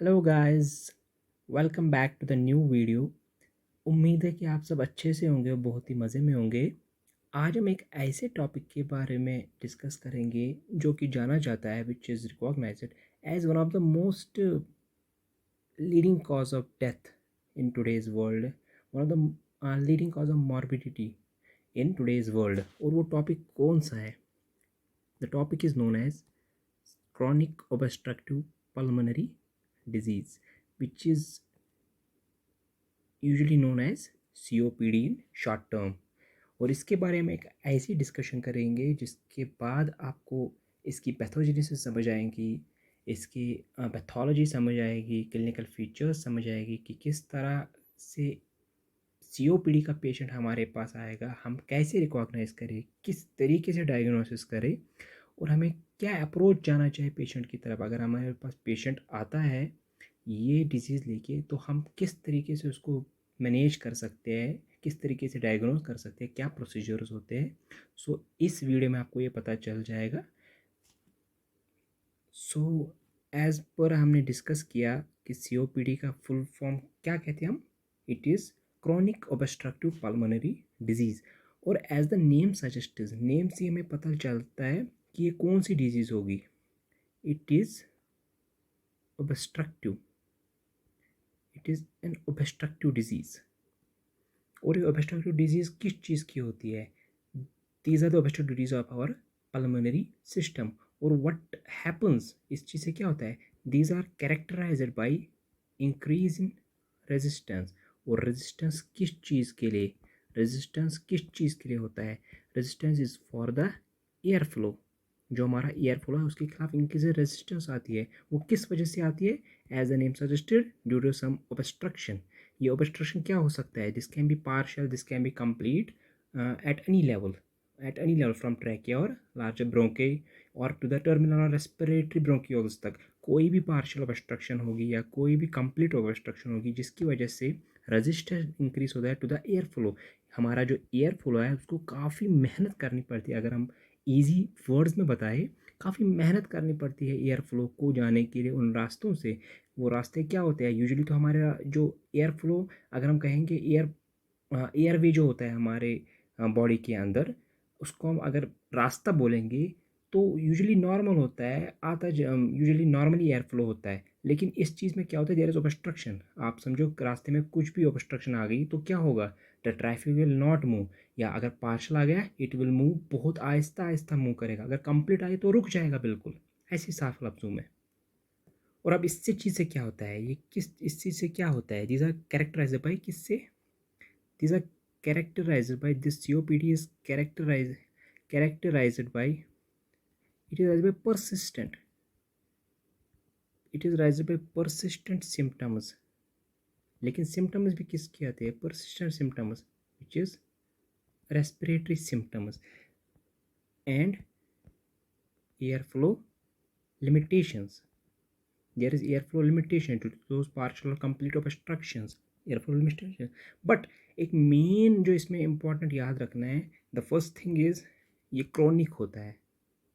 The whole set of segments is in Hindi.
Hello guys, welcome back to the new video. उम्मीद है कि आप सब अच्छे से होंगे और बहुत ही मज़े में होंगे। आज हम एक ऐसे टॉपिक के बारे में डिस्कस करेंगे जो कि जाना जाता है which is recognised as one of the most leading cause of death in today's world, one of the leading cause of morbidity in today's world. और वो टॉपिक कौन सा है? The topic is known as chronic obstructive pulmonary disease, which is usually known as COPD in short term। और इसके बारे में एक ऐसी डिस्कशन करेंगे जिसके बाद आपको इसकी पैथोजेनेसिस समझ आएगी, इसकी पैथोलॉजी समझ आएगी, क्लिनिकल फीचर्स समझ आएगी कि किस तरह से सीओपीडी का पेशेंट हमारे पास आएगा, हम कैसे रिकॉग्नाइज करें, किस तरीके से डायग्नोसिस करें और हमें क्या अप्रोच जाना चाहिए पेशेंट की तरफ। अगर हमारे पास पेशेंट आता है ये डिजीज़ लेके तो हम किस तरीके से उसको मैनेज कर सकते हैं, किस तरीके से डायग्नोज कर सकते हैं, क्या प्रोसीजर्स होते हैं। सो इस वीडियो में आपको ये पता चल जाएगा। सो एज पर हमने डिस्कस किया कि सीओपीडी का फुल फॉर्म क्या कहते हैं हम। It is chronic obstructive pulmonary disease. और as the name suggest, name से हमें पता चलता है कि ये कौन सी डिजीज़ होगी। It is obstructive, it is an obstructive disease. और ये ऑब्स्ट्रक्टिव डिजीज़ किस चीज़ की होती है? These are the obstructive disease of our pulmonary system. और व्हाट हैपन्स, इस चीज़ से क्या होता है? These are characterized by increase in resistance. और रेजिस्टेंस किस चीज़ के लिए? रेजिस्टेंस किस चीज़ के लिए होता है? Resistance is for the air flow. जो हमारा एयर फ्लो है उसके खिलाफ इनक्रीज रेजिस्टेंस आती है। वो किस वजह से आती है? As the name suggested, due to some obstruction. ये ऑब्स्ट्रक्शन क्या हो सकता है? This can be partial, this can be complete, at any level, at any level from trachea और larger bronchi और to the terminal और respiratory bronchioles तक कोई भी partial obstruction होगी या कोई भी complete obstruction होगी जिसकी वजह से resistance increase होता है to the air flow। हमारा जो air flow है उसको काफ़ी मेहनत करनी पड़ती है। अगर हम easy words में बताएं, काफ़ी मेहनत करनी पड़ती है एयर फ्लो को जाने के लिए उन रास्तों से। वो रास्ते क्या होते हैं? यूजुअली तो हमारा जो एयर फ्लो, अगर हम कहेंगे एयरवे जो होता है हमारे बॉडी के अंदर, उसको हम अगर रास्ता बोलेंगे तो यूजुअली नॉर्मल होता है, आता यूजुअली नॉर्मली एयर फ्लो होता है। लेकिन इस चीज़ में क्या होता है? There is obstruction. आप समझो रास्ते में कुछ भी ऑब्स्ट्रक्शन आ गई तो क्या होगा? The traffic will not move. या अगर पार्शल आ गया इट विल मूव, बहुत आहिस्ता आहिस्ता मूव करेगा। अगर कंप्लीट आए तो रुक जाएगा बिल्कुल, ऐसी साफ लफ्ज़ों में। और अब इससे चीज़ से क्या होता है? ये किस इस चीज़ से क्या होता है? दीज आर कैरेक्टराइज बाई किससे? These are characterized by this COPD is characterized by, it is raised by persistent, it is raised by persistent symptoms। लेकिन symptoms भी किसके आते हैं? persistent symptoms which is respiratory symptoms and airflow limitations। There is airflow limitation to those partial or complete obstructions, airflow limitation। but एक मेन जो इसमें इंपॉर्टेंट याद रखना है, द फर्स्ट थिंग इज ये क्रॉनिक होता है।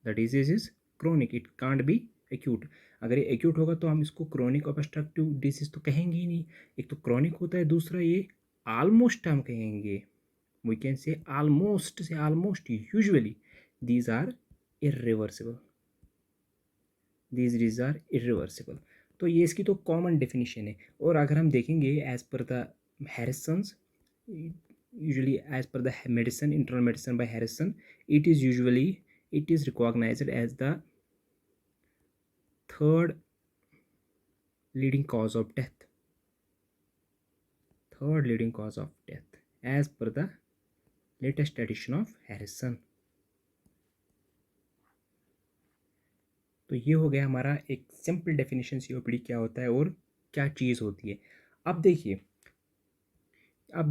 The disease is chronic, it can't be acute. अगर ये एक्यूट होगा तो हम इसको क्रॉनिक ऑब्स्ट्रक्टिव डिजीज तो कहेंगे ही नहीं। एक तो क्रॉनिक होता है, दूसरा ये ऑलमोस्ट हम कहेंगे, we can say almost usually these are irreversible, these disease are irreversible. तो ये इसकी तो कॉमन डेफिनेशन है। और अगर हम देखेंगे as per the Harrison's, usually as per the medicine, internal medicine by Harrison, it is recognized as the third leading cause of death, third leading cause of death as per the latest edition of Harrison। तो ये हो गया हमारा एक सिंपल डेफिनेशन सीओपीडी क्या होता है और क्या चीज़ होती है। अब देखिए, आप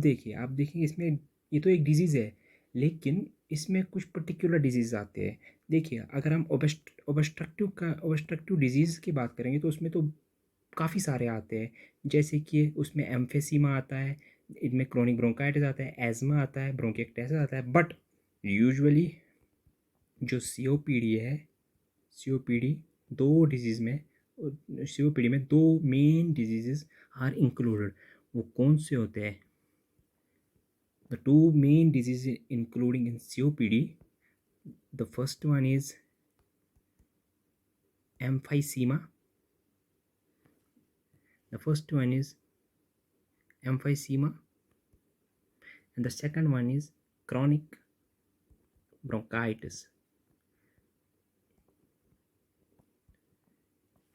देखिए इसमें ये तो एक डिजीज़ है लेकिन इसमें कुछ पर्टिकुलर डिजीज़ आते हैं। देखिए अगर हम ऑब्स्ट्रक्टिव डिजीज़ की बात करेंगे तो उसमें तो काफ़ी सारे आते हैं। जैसे कि उसमें एम्फेसीमा आता है, इनमें क्रोनिक ब्रोंकाइटिस आता है, एज़मा आता है, ब्रोंकिएक्टाइटिस आता है। बट यूजुअली जो सीओपीडी है, सीओपीडी दो डिजीज़ में COPD में 2 मेन डिजीजेस आर इंक्लूडेड. वो कौन से होते हैं? The 2 main diseases including in COPD, the first one is emphysema. The first one is emphysema, and the second one is chronic bronchitis.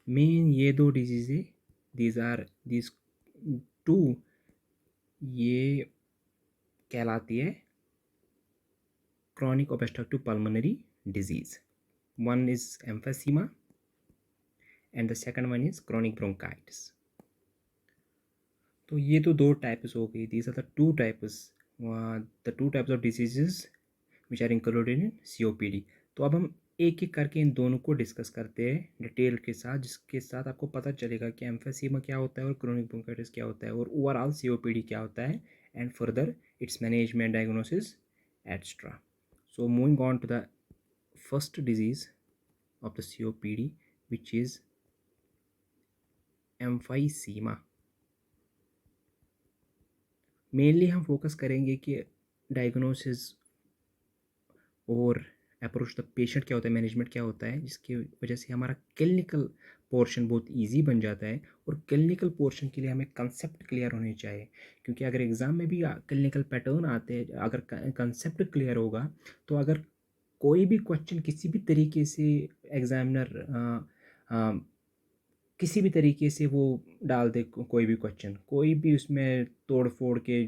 Main ये 2 डिजीज है. these 2 ये कहलाती है chronic obstructive pulmonary disease. One is emphysema and the second one is chronic bronchitis. तो ये तो 2 टाइप्स हो गई. these are the 2 types of diseases which are included in COPD. तो अब हम एक एक करके इन दोनों को डिस्कस करते हैं डिटेल के साथ, जिसके साथ आपको पता चलेगा कि एम्फेसीमा क्या होता है और क्रोनिक ब्रोंकाइटिस क्या होता है और ओवरऑल COPD क्या होता है, and further its management, diagnosis etcetera. So moving on to the first disease of the COPD which is emphysema. Mainly हम फोकस करेंगे कि डायग्नोसिस और अप्रोच द पेशेंट क्या होता है, मैनेजमेंट क्या होता है, जिसकी वजह से हमारा क्लिनिकल पोर्शन बहुत इजी बन जाता है. और क्लिनिकल पोर्शन के लिए हमें कंसेप्ट क्लियर होने चाहिए, क्योंकि अगर एग्ज़ाम में भी क्लिनिकल पैटर्न आते हैं, अगर कंसेप्ट क्लियर होगा तो अगर कोई भी क्वेश्चन किसी भी तरीके से एग्जामिनर किसी भी तरीके से वो डाल दे, कोई भी क्वेश्चन, कोई भी उसमें तोड़ फोड़ के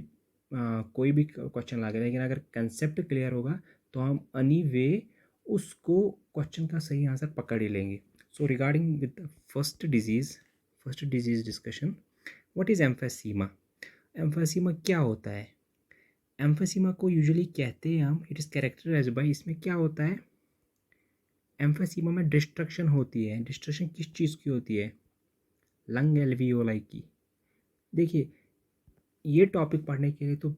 कोई भी क्वेश्चन ला दे, लेकिन अगर कंसेप्ट क्लियर होगा तो हम एनी वे उसको क्वेश्चन का सही आंसर पकड़ ही लेंगे. So regarding with the first disease discussion, what is emphysema. Emphysema क्या होता है? एम्फेसीमा को यूजुअली कहते हैं हम, इट इज़ कैरेक्टराइज्ड बाय, इसमें क्या होता है, एम्फेसीमा में डिस्ट्रक्शन होती है. डिस्ट्रक्शन किस चीज़ की होती है? लंग एल्वियोलाई की. देखिए, ये टॉपिक पढ़ने के लिए तो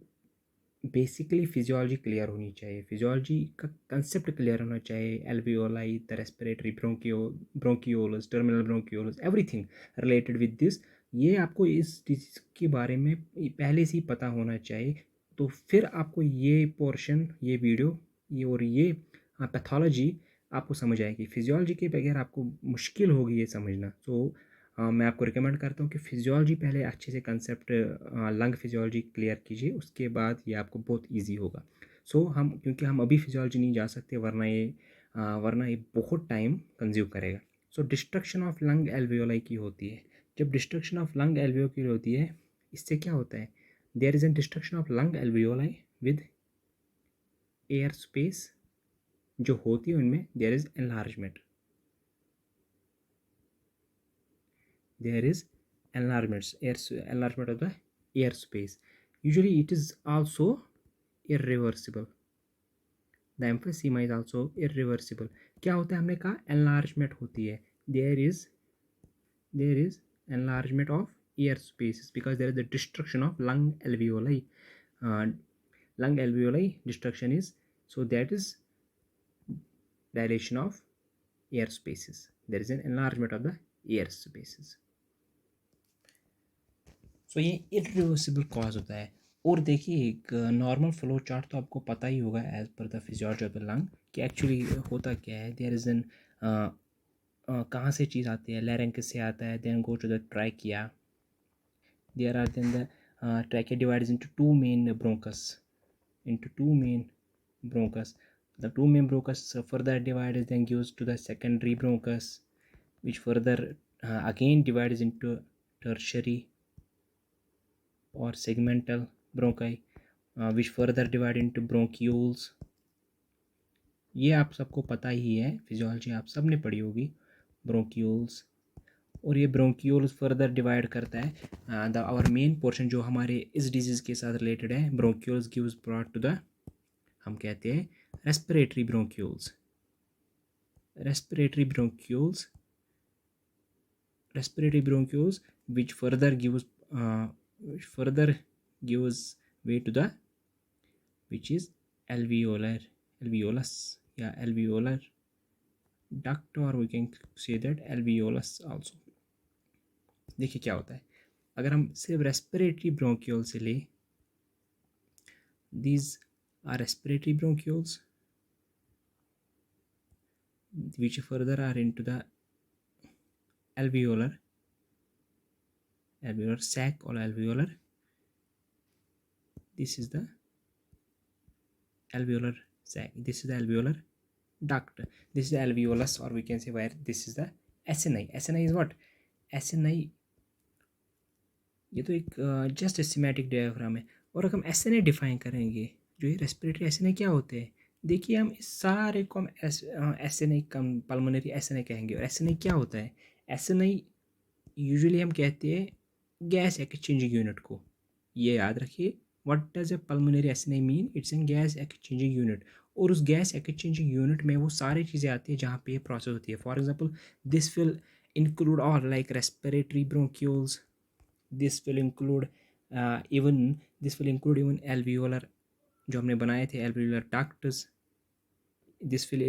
बेसिकली फिजियोलॉजी क्लियर होनी चाहिए, फिजियोलॉजी का कंसेप्ट क्लियर होना चाहिए. Alveoli, the respiratory bronchioles, terminal bronchioles, everything related with this, ये आपको इस डिजीज़ के बारे में पहले से ही पता होना चाहिए. तो फिर आपको ये पोर्शन, ये वीडियो, ये पैथोलॉजी आपको समझ आएगी. फिजियोलॉजी के बगैर आपको मुश्किल होगी ये समझना. सो मैं आपको रिकमेंड करता हूँ कि फिजियोलॉजी पहले अच्छे से कंसेप्ट लंग फिजियोलॉजी क्लियर कीजिए, उसके बाद ये आपको बहुत इजी होगा. सो क्योंकि हम अभी फिजियोलॉजी नहीं जा सकते, वरना ये बहुत टाइम कंज्यूम करेगा. सो डिस्ट्रक्शन ऑफ लंग एल्वियोलाई की होती है. जब डिस्ट्रक्शन ऑफ लंग एल्वियो की होती है, इससे क्या होता है, there is an destruction of lung alveoli with air space जो होती है उनमें there is enlargement. There is enlargement of the air space. Usually it is also irreversible. The emphysema is also irreversible. क्या होता है, हमने कहा enlargement होती है. there is enlargement of air spaces because there is the destruction of lung alveoli. Lung alveoli destruction is, so that is dilation of air spaces. There is an enlargement of the air spaces. सो ये इरिवर्सिबल कॉज होता है. और देखिए, एक नॉर्मल फ्लो चार्ट तो आपको पता ही होगा as per the physiology of the lung कि एक्चुअली होता क्या है. देयर इज़ एन कहाँ से चीज़ आती है, लैरिंक्स से आता है, then go to the trachea. There are then the trachea divides into two main bronchus. The two main bronchus further divides, then gives to the secondary bronchus, which further again divides into tertiary or segmental bronchi, which further divide into bronchioles. ये आप सबको पता ही है, फिजियोलॉजी आप सब ने पढ़ी होगी, ब्रोंकियोल्स. और ये ब्रोंकियोल्स फर्दर डिवाइड करता है द आवर मेन पोर्शन जो हमारे इस डिजीज़ के साथ रिलेटेड है. Bronchioles gives broad to the, हम कहते हैं respiratory bronchioles. Respiratory bronchioles which further gives way to the, which is alveolus, yeah, alveolar duct, or we can say that alveolus also. देखिए क्या होता है, अगर हम सिर्फ रेस्पिरेटरी ब्रोंक्यूल से ले, these are respiratory bronchioles which further are into the alveolar sac or alveolar. This is the alveolar sac, this is the alveolar duct, this is the alveolus, or we can say where this is the acini. Acini is what? Acini, ये तो एक जस्ट सिमेटिक डायग्राम है। और अगर हम एसएनए डिफाइन करेंगे, जो ये रेस्पिरेटरी एसएनए क्या होते हैं, देखिए हम इस सारे को हम एसएनए कम पल्मोनरी एसएनए कहेंगे। और एसएनए क्या होता है? एसएनए यूजुअली हम कहते हैं गैस एक्सचेंजिंग यूनिट को, ये याद रखिए। What does a pulmonary SNA mean? It's an gas exchanging unit. और उस गैस एक्सचेंजिंग यूनिट में वो सारी चीज़ें आती हैं जहाँ पे ये प्रोसेस होती है। For example this will include all like respiratory bronchioles, this will include even alveolar जो हमने बनाए थे alveolar ducts, this will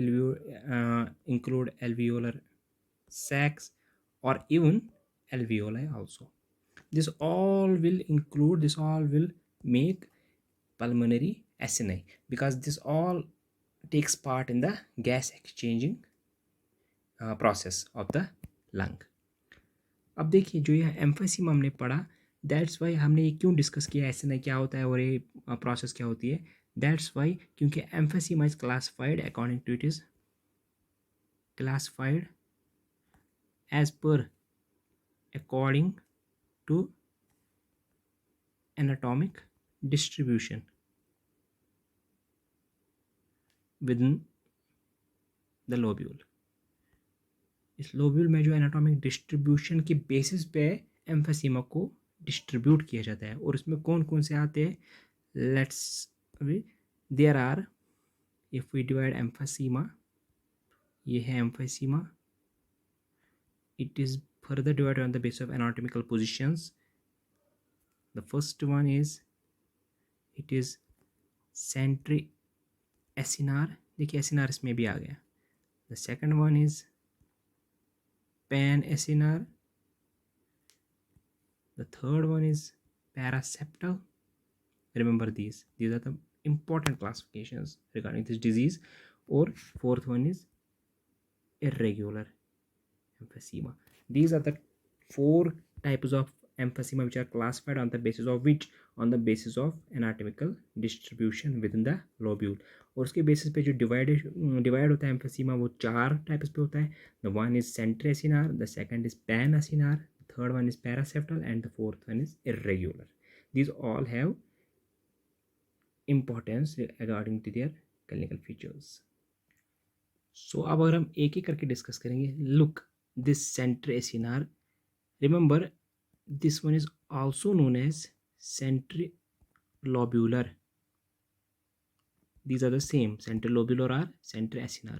include alveolar sacs or even alveoli also. This all will make pulmonary acini because this all takes part in the gas exchanging process of the lung. अब देखिए जो ये एम्फेसीमा हमने पढ़ा, दैट्स वाई हमने ये क्यों डिस्कस किया एसएनए क्या होता है और ये प्रोसेस क्या होती है। दैट्स वाई क्योंकि emphysema is classified according to, it is classified as per according to anatomic distribution within the lobule. इस लोब्यूल में जो एनाटॉमिक डिस्ट्रीब्यूशन की बेसिस पे एम्फेसीमा को डिस्ट्रीब्यूट किया जाता है। और इसमें कौन कौन से आते हैं? Let's there are, if we divide emphysema, ये है emphysema, it is further divided on the basis of anatomical positions. The first one is, it is centriacinar, देखिए एसिनार इसमें भी आ गया। The second one is pan acinar. The third one is paraseptal. Remember these are the important classifications regarding this disease. Or fourth one is irregular emphysema. These are the four types of emphysema which are classified on the basis of which, on the basis of anatomical distribution within the lobule. और उसके बेसिस पे जो डिवाइड होता है एम्फेसीमा वो चार टाइप्स पे होता है। The one is centriacinar, the second is panacinar, third one is paraseptal, and the fourth one is irregular. These all have importance regarding to their clinical features. So अब अगर हम एक एक करके डिस्कस करेंगे, look this central acinar, remember this one is also known as centrilobular. These are the same, centrilobular or central acinar.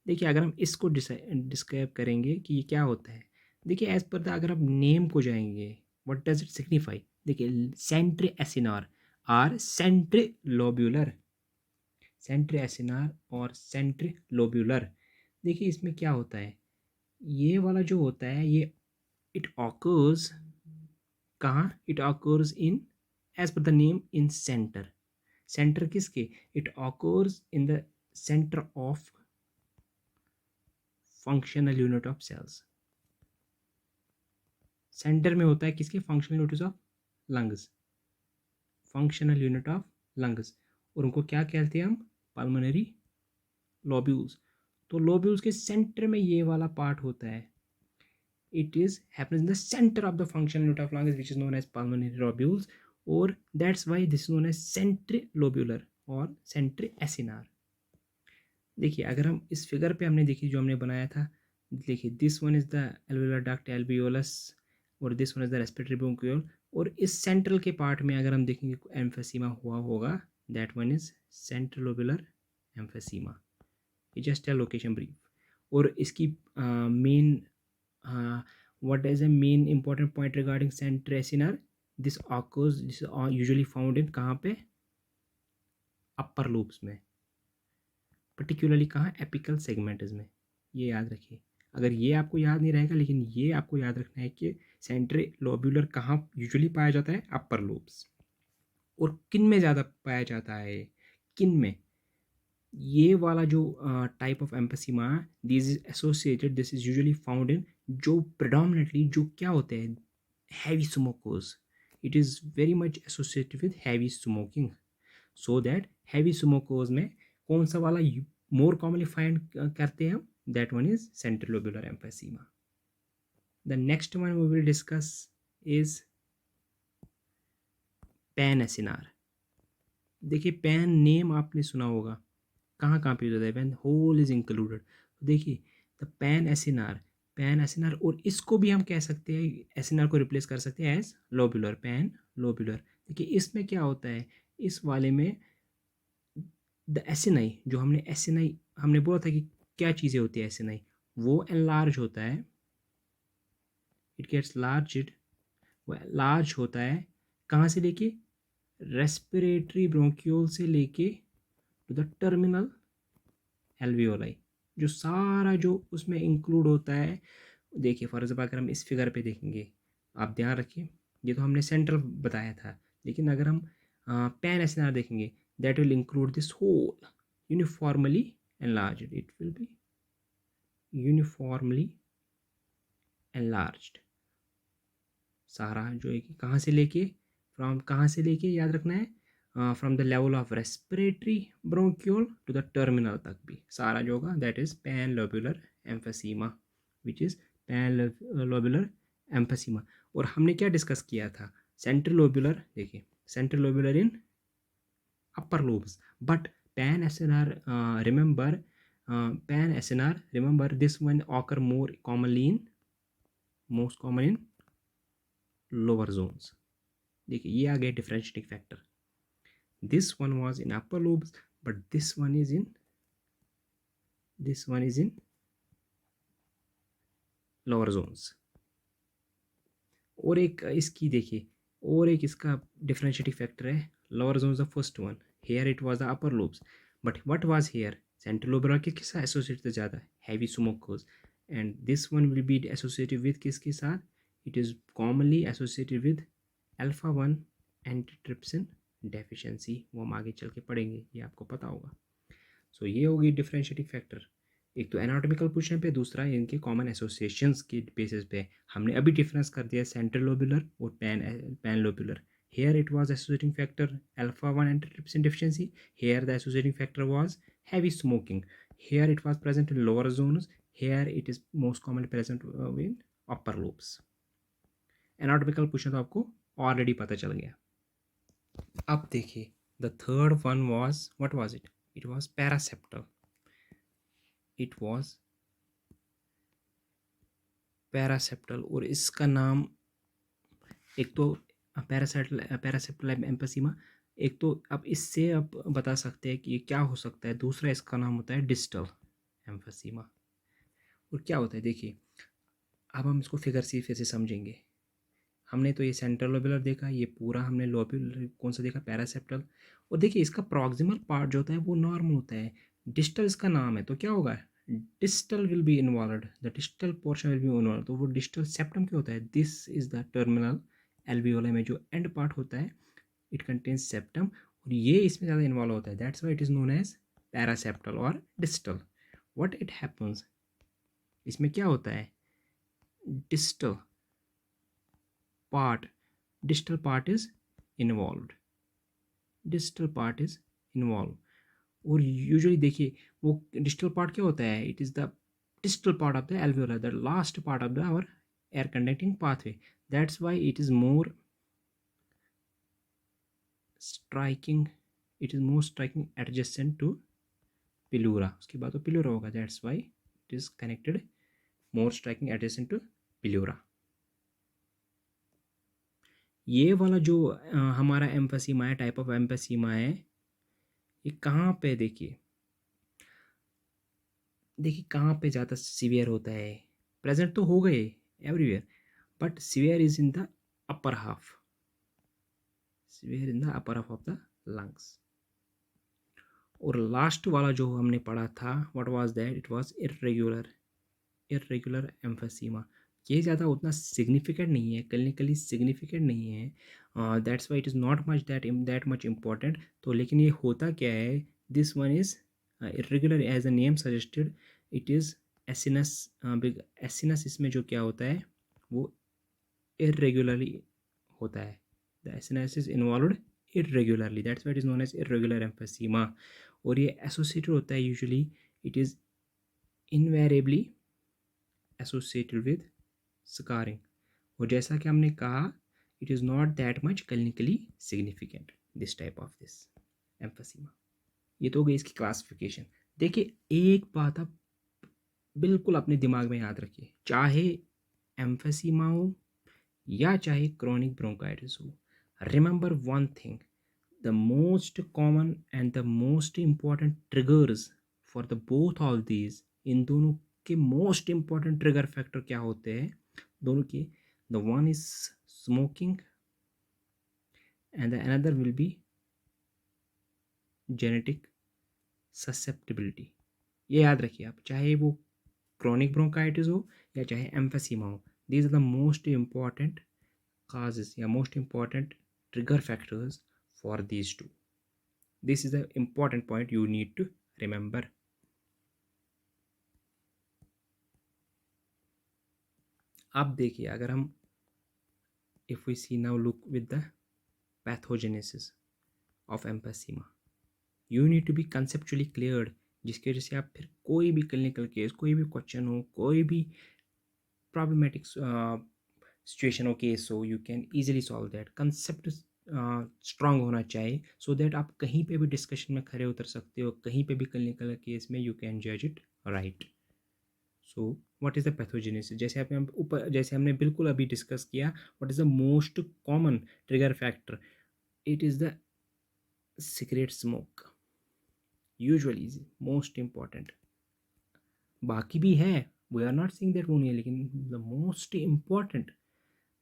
देखिए अगर हम इसको डिस्क्राइब करेंगे कि ये क्या होता है, देखिए एज पर द, अगर आप नेम को जाएंगे, व्हाट डज इट सिग्निफाई? देखिए centriacinar or centrilobular, centriacinar और सेंट्रिलोब्यूलर। देखिए इसमें क्या होता है, ये वाला जो होता है ये इट ऑकर्स कहाँ? It occurs in, as per the name, in centre. Centre किसके? It occurs in the centre of functional unit of cells. Centre में होता है किसके? Functional units of lungs, functional unit of lungs. और उनको क्या कहते हैं हम? Pulmonary lobules. तो लोब्यूल्स के सेंटर में ये वाला पार्ट होता है, it is happens in the centre of the functional unit of lungs which is known as pulmonary lobules. और that's why this is known as centrilobular और सेंट्री एसिनार। देखिए अगर हम इस फिगर पे हमने देखिए जो हमने बनाया था, देखिए this one is the alveolar duct alveolus और this one is the respiratory bronchiole. और इस सेंट्रल के पार्ट में अगर हम देखेंगे एम्फेसीमा हुआ होगा, that one is centrilobular emphysema. ये जस्ट है लोकेशन ब्रीफ। और इसकी main what is a main important point regarding centriacinar, this occurs, this usually found in कहाँ पे? अपर लूप्स में, पर्टिकुलरली कहाँ? एपिकल सेगमेंट्स में। ये याद रखिए, अगर ये आपको याद नहीं रहेगा, लेकिन ये आपको याद रखना है कि सेंट्रल लोब्यूलर कहाँ यूजुअली पाया जाता है? अपर लोब्स। और किन में ज़्यादा पाया जाता है? किन में? ये वाला जो type of emphysema, this is associated, this is usually found इन, जो प्रिडोमिनेटली जो क्या होते हैं, heavy smokers, it is very much associated with heavy smoking. So that heavy smokers में कौन सा वाला मोर कॉमनली फाइंड करते हैं हम? That one is central lobular emphysema. The next one we will discuss is panacinar. देखिए पैन नेम आपने सुना होगा, कहाँ कहाँ पे यूज होता है? When whole is included. देखिए the panacinar, pan acinar, और इसको भी हम कह सकते हैं, एसिनार को रिप्लेस कर सकते हैं एज लोब्यूलर, पैन लोब्यूलर। देखिए इसमें क्या होता है, इस वाले में द एसिनाई, जो हमने एसिनाई हमने बोला था कि क्या चीज़ें होती है एसिनाई, वो एनलार्ज होता है, इट गेट्स लार्ज, वो लार्ज होता है कहाँ से लेके? रेस्पिरेटरी ब्रोंक्यूल से लेके टू द टर्मिनल एल्वियोलाई, जो सारा जो उसमें इंक्लूड होता है। देखिए फॉर एग्जाम्पल अगर हम इस फिगर पे देखेंगे, आप ध्यान रखिए, ये तो हमने सेंट्रल बताया था, लेकिन अगर हम पैन एसिनार देखेंगे, that will include this whole uniformly enlarged, it will be uniformly enlarged। सारा जो है कि कहाँ से लेके, फ्रॉम कहाँ से लेके याद रखना है, from the level of respiratory bronchiole to the terminal तक भी सारा जो होगा, that is panlobular emphysema, which is panlobular emphysema. और हमने क्या डिस्कस किया था? सेंट्रल लोब्यूलर, देखिए central lobular in upper lobes, but pan SNR, remember, pan SNR, remember this one occur more commonly in, most common in lower zones। देखिए ये आ गया differentiating factor, this one was in upper lobes but this one is in lower zones. और एक इसकी देखिए, और एक इसका डिफरेंशिएटिंग फैक्टर है, lower zones the first one, here it was the upper lobes, but what was here? Central lobar के किसका एसोसिएटेड ज़्यादा? Heavy smokers. And this one will be associated with किसके साथ? It is commonly associated with alpha 1 antitrypsin deficiency. वो हम आगे चल के पढ़ेंगे, ये आपको पता होगा। सो ये होगी डिफरेंशिएटिंग फैक्टर, एक तो एनाटॉमिकल पोजीशन पे, दूसरा इनके कॉमन एसोसिएशंस के बेसिस पे। हमने अभी डिफरेंस कर दिया सेंट्रल लोबुलर और pan lobular. Here it was associating factor alpha 1 antitrypsin deficiency, here the associating factor was heavy smoking, here it was present in lower zones, here it is most commonly present in upper lobes. Anatomical position तो आपको ऑलरेडी पता चल गया। अब देखिए the third one was, what was it? It was paraseptal, it was paraseptal. और इसका नाम, एक तो पैरासेप्टल एम्फीसीमा, एक तो आप इससे आप बता सकते हैं कि ये क्या हो सकता है। दूसरा इसका नाम होता है डिस्टल एम्फीसीमा। और क्या होता है देखिए, अब हम इसको फिगर सी फिर से समझेंगे। हमने तो ये सेंट्रल लोबुलर देखा, ये पूरा हमने लोबुलर कौन सा देखा? पैरासेप्टल। और देखिए इसका प्रॉक्सिमल पार्ट जो होता है वो नॉर्मल होता है, डिस्टल इसका नाम है, तो क्या होगा? Distal will be involve, the distal portion will be involve. तो वो डिस्टल सेप्टम क्या होता है? This is the terminal alveoli में जो एंड पार्ट होता है, इट कंटेन्स सेप्टम, और ये इसमें ज़्यादा इन्वॉल्व होता है, that's why it is known as paraseptal और डिस्टल। व्हाट इट हैपन्स, इसमें क्या होता है? Distal part, distal part is involved, distal part is involved। और यूजुअली देखिए वो डिस्टल पार्ट क्या होता है? It is the distal part of the alveolar, the last part of the our air conducting pathway, that's why it is more striking, it is more striking adjacent to pleura। उसके बाद तो pleura होगा, that's why it is connected more striking adjacent to pleura। ये वाला जो हमारा एम्फीसीमा है, टाइप ऑफ एम्फीसीमा है, ये कहाँ पे देखिए, देखिए कहाँ पे ज़्यादा सीवियर होता है? प्रेजेंट तो हो गए everywhere, but severe is in the upper half, severe in the upper half of the lungs. और लास्ट वाला जो हमने पढ़ा था, what was that? It was irregular, irregular emphysema. ये ज़्यादा उतना सिग्निफिकेंट नहीं है, क्लिनिकली सिग्निफिकेंट नहीं है, that's why it is not much that much important. तो लेकिन ये होता क्या है, this one is irregular as a name suggested, it is acinus. Acinus इसमें जो क्या होता है वो इरेगुलरली होता है, the acinus is involved irregularly, that's why it is known as irregular emphysema. और ये एसोसिएटेड होता है usually, it is invariably associated with scarring. और जैसा कि हमने कहा, it is not that much clinically significant this type of this emphysema. ये तो हो गई इसकी क्लासिफिकेशन। देखिए, एक बात आप बिल्कुल अपने दिमाग में याद रखिए, चाहे एम्फीसीमा हो या चाहे क्रोनिक ब्रोंकाइटिस हो, remember one thing, the most common and the most important triggers for the both of these, इन दोनों के मोस्ट इम्पॉर्टेंट ट्रिगर फैक्टर क्या होते हैं दोनों के, the one is smoking and the another will be genetic susceptibility. ये याद रखिए आप, चाहे वो क्रोनिक ब्रोंकाइटिस हो या चाहे एम्फीसीमा हो, these are the most important causes या most important trigger factors for these two. This is the important point you need to remember. अब देखिए, अगर हम if we see now look with the pathogenesis of emphysema, you need to be conceptually cleared, जिसकी वजह से आप फिर कोई भी क्लिनिकल केस, कोई भी क्वेश्चन हो, कोई भी प्रॉब्लमेटिक सिचुएशन हो, केस हो, you can easily solve that. Concept strong होना चाहिए सो दैट आप कहीं पे भी डिस्कशन में खड़े उतर सकते हो, कहीं पे भी क्लिनिकल केस में यू कैन जज it right. So what is the pathogenesis, जैसे आपने ऊपर, जैसे हमने बिल्कुल अभी डिस्कस किया, what is the most common trigger factor, it is the cigarette smoke, usually is most important. बाकी भी है, we are not saying that only, लेकिन the most important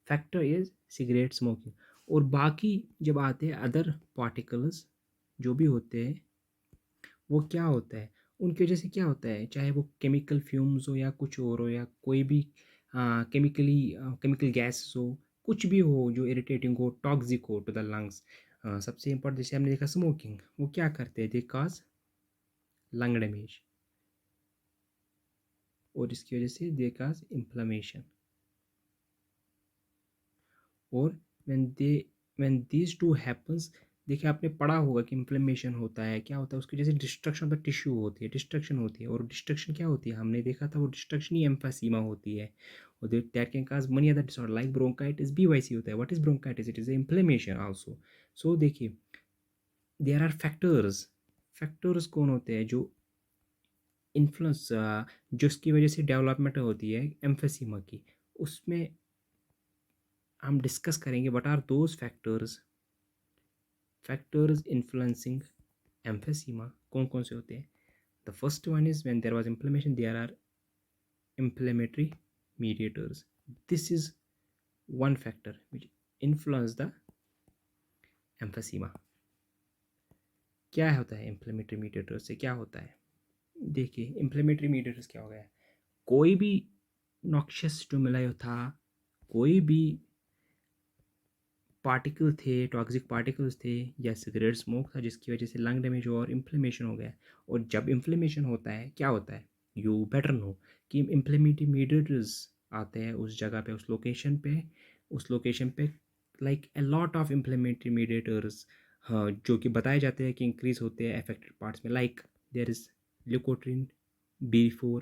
factor is cigarette smoking. और बाकी जब आते हैं अदर पार्टिकल्स जो भी होते हैं, वो क्या होता है, उनकी वजह से क्या होता है, चाहे वो केमिकल फ्यूम्स हो या कुछ और हो, या कोई भी केमिकल गैस हो, कुछ भी हो जो इरिटेटिंग हो, टॉक्सिक हो टू द लंग्स। सबसे इम्पोर्टेंट जैसे हमने देखा स्मोकिंग, वो क्या करते हैं, दे कॉज लंग डैमेज, और इसकी वजह से दे कॉज इन्फ्लेमेशन। और व्हेन दीज टू हैपन्स, देखिए आपने पढ़ा होगा कि इन्फ्लेमेशन होता है, क्या होता है उसकी वजह से डिस्ट्रक्शन ऑफ द टिश्यू होती है, डिस्ट्रक्शन होती है। और डिस्ट्रक्शन क्या होती है, हमने देखा था वो डिस्ट्रक्शन ही एम्फीसीमा होती है। और that can cause many other disorder like bronchitis भी वैसी होता है। What is bronchitis, it is inflammation also. So देखिए, देयर आर फैक्टर्स, फैक्टर्स कौन होते हैं जो इन्फ्लुएंस, जिसकी वजह से डेवलपमेंट होती है एम्फीसीमा की, उसमें हम डिस्कस करेंगे what are those factors influencing emphysema, कौन कौन से होते हैं। The first one is when there was inflammation, there are inflammatory mediators. This is one factor which influence the emphysema. क्या होता है इन्फ्लेमेटरी मीडिएटर से, क्या होता है, देखिए इन्फ्लेमेटरी मीडिएटर्स क्या हो गया, कोई भी नॉक्शियस स्टिमुलाई था, कोई भी पार्टिकल थे, टॉक्सिक पार्टिकल्स थे, या सिगरेट स्मोक था, जिसकी वजह से लंग डैमेज हो और इन्फ्लेमेशन हो गया। और जब इन्फ्लेमेशन होता है क्या होता है, यू बेटर नो कि इन्फ्लेमेटरी मीडिएटर्स आते हैं उस जगह पे, उस लोकेशन पे like a lot of inflammatory mediators, हाँ, जो कि बताए जाते हैं कि इंक्रीज होते हैं अफेक्टेड पार्ट्स में, like there is leukotriene, B4,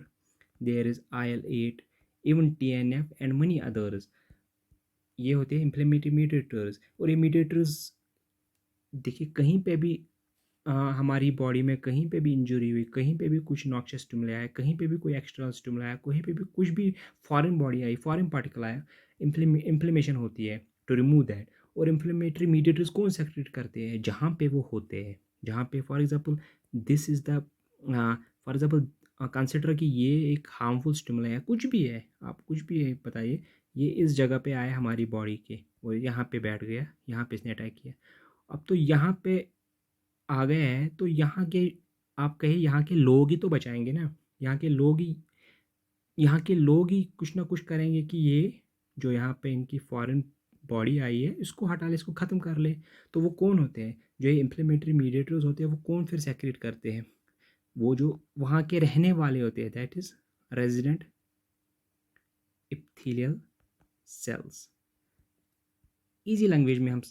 there is IL-8, even TNF and many others. ये होते हैं इन्फ्लेमेटरी मीडिएटर्स। और ये मीडिएटर्स देखिए कहीं पे भी हमारी बॉडी में कहीं पे भी इंजरी हुई, कहीं पे भी कुछ नॉक्शियस स्टिमुलाई आया, कहीं पे भी कोई एक्सटर्नल स्टिमुलाई आया, कहीं पे भी कुछ भी फॉरेन बॉडी आई, फॉरेन पार्टिकल आया, इन्फ्लेमेशन होती है टू रिमूव दैट। और इन्फ्लेमेटरी मीडिएटर्स कौन सेक्रेट करते हैं, जहाँ पे वो होते हैं, जहाँ पे for example this is the, for example consider कि ये एक हार्मफुल स्टिमुलाई है, कुछ भी है, आप कुछ भी है बताइए, ये इस जगह पे आया हमारी बॉडी के, और यहाँ पे बैठ गया, यहाँ पे इसने अटैक किया। अब तो यहाँ पे आ गए हैं, तो यहाँ के, आप कहे यहाँ के लोग ही तो बचाएंगे ना, यहाँ के लोग ही यहाँ के लोग ही कुछ ना कुछ करेंगे कि ये जो यहाँ पे इनकी फॉरेन बॉडी आई है इसको हटा ले, इसको ख़त्म कर ले। तो वो कौन होते हैं जो ये इम्प्लीमेंट्री मीडिएटर्स होते हैं, वो कौन फिर सेक्रेट करते हैं? वो जो वहाँ के रहने वाले होते हैं, that is resident epithelial cells. Easy language में हम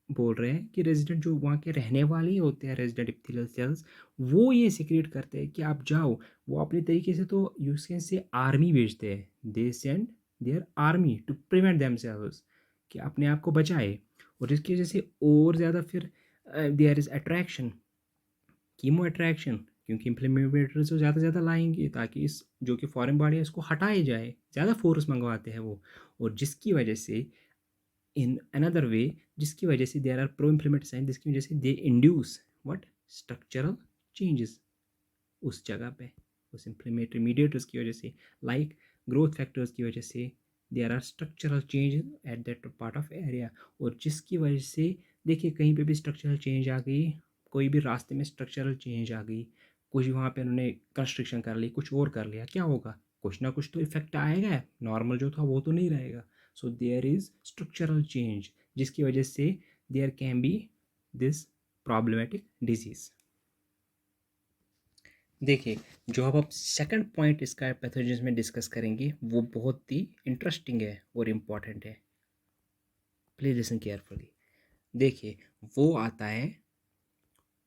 बोल रहे हैं कि रेजिडेंट जो वहाँ के रहने वाले ही होते हैं, रेजिडेंट इप्थीलियल सेल्स, वो ये सीक्रेट करते हैं कि आप जाओ। वो अपने तरीके से तो यूज कैन से आर्मी भेजते हैं, they send their army to prevent themselves, कि अपने आप को बचाए। और इसकी वजह से और ज़्यादा फिर there is attraction, chemo attraction, क्योंकि इम्प्लीमेंटेटर से ज़्यादा से ज़्यादा लाएंगे ताकि इस जो कि फॉरेन बॉडी है इसको हटाया जाए, ज़्यादा फोर्स मंगवाते हैं वो। और जिसकी वजह से इन अनदर वे, जिसकी वजह से there are pro implement sign, जिसकी वजह से they induce what structural changes उस जगह पे, उस इम्प्लीमेंट्री मीडिएटर्स की वजह से, लाइक ग्रोथ फैक्टर्स की वजह से there are structural change at that part of area. और जिसकी वजह से देखिए कहीं पे भी स्ट्रक्चरल चेंज आ गई, कोई भी रास्ते में स्ट्रक्चरल चेंज आ गई, कुछ वहाँ पे उन्होंने कंस्ट्रक्शन कर ली, कुछ और कर लिया, क्या होगा? कुछ ना कुछ तो इफेक्ट आएगा, नॉर्मल जो था वो तो नहीं रहेगा। So there is structural change, जिसकी वजह से there can be this problematic disease. देखिए, जो अब आप सेकंड पॉइंट इसका पैथोजेंस में डिस्कस करेंगे वो बहुत ही इंटरेस्टिंग है और इम्पॉर्टेंट है। Please listen carefully. देखिए, वो आता है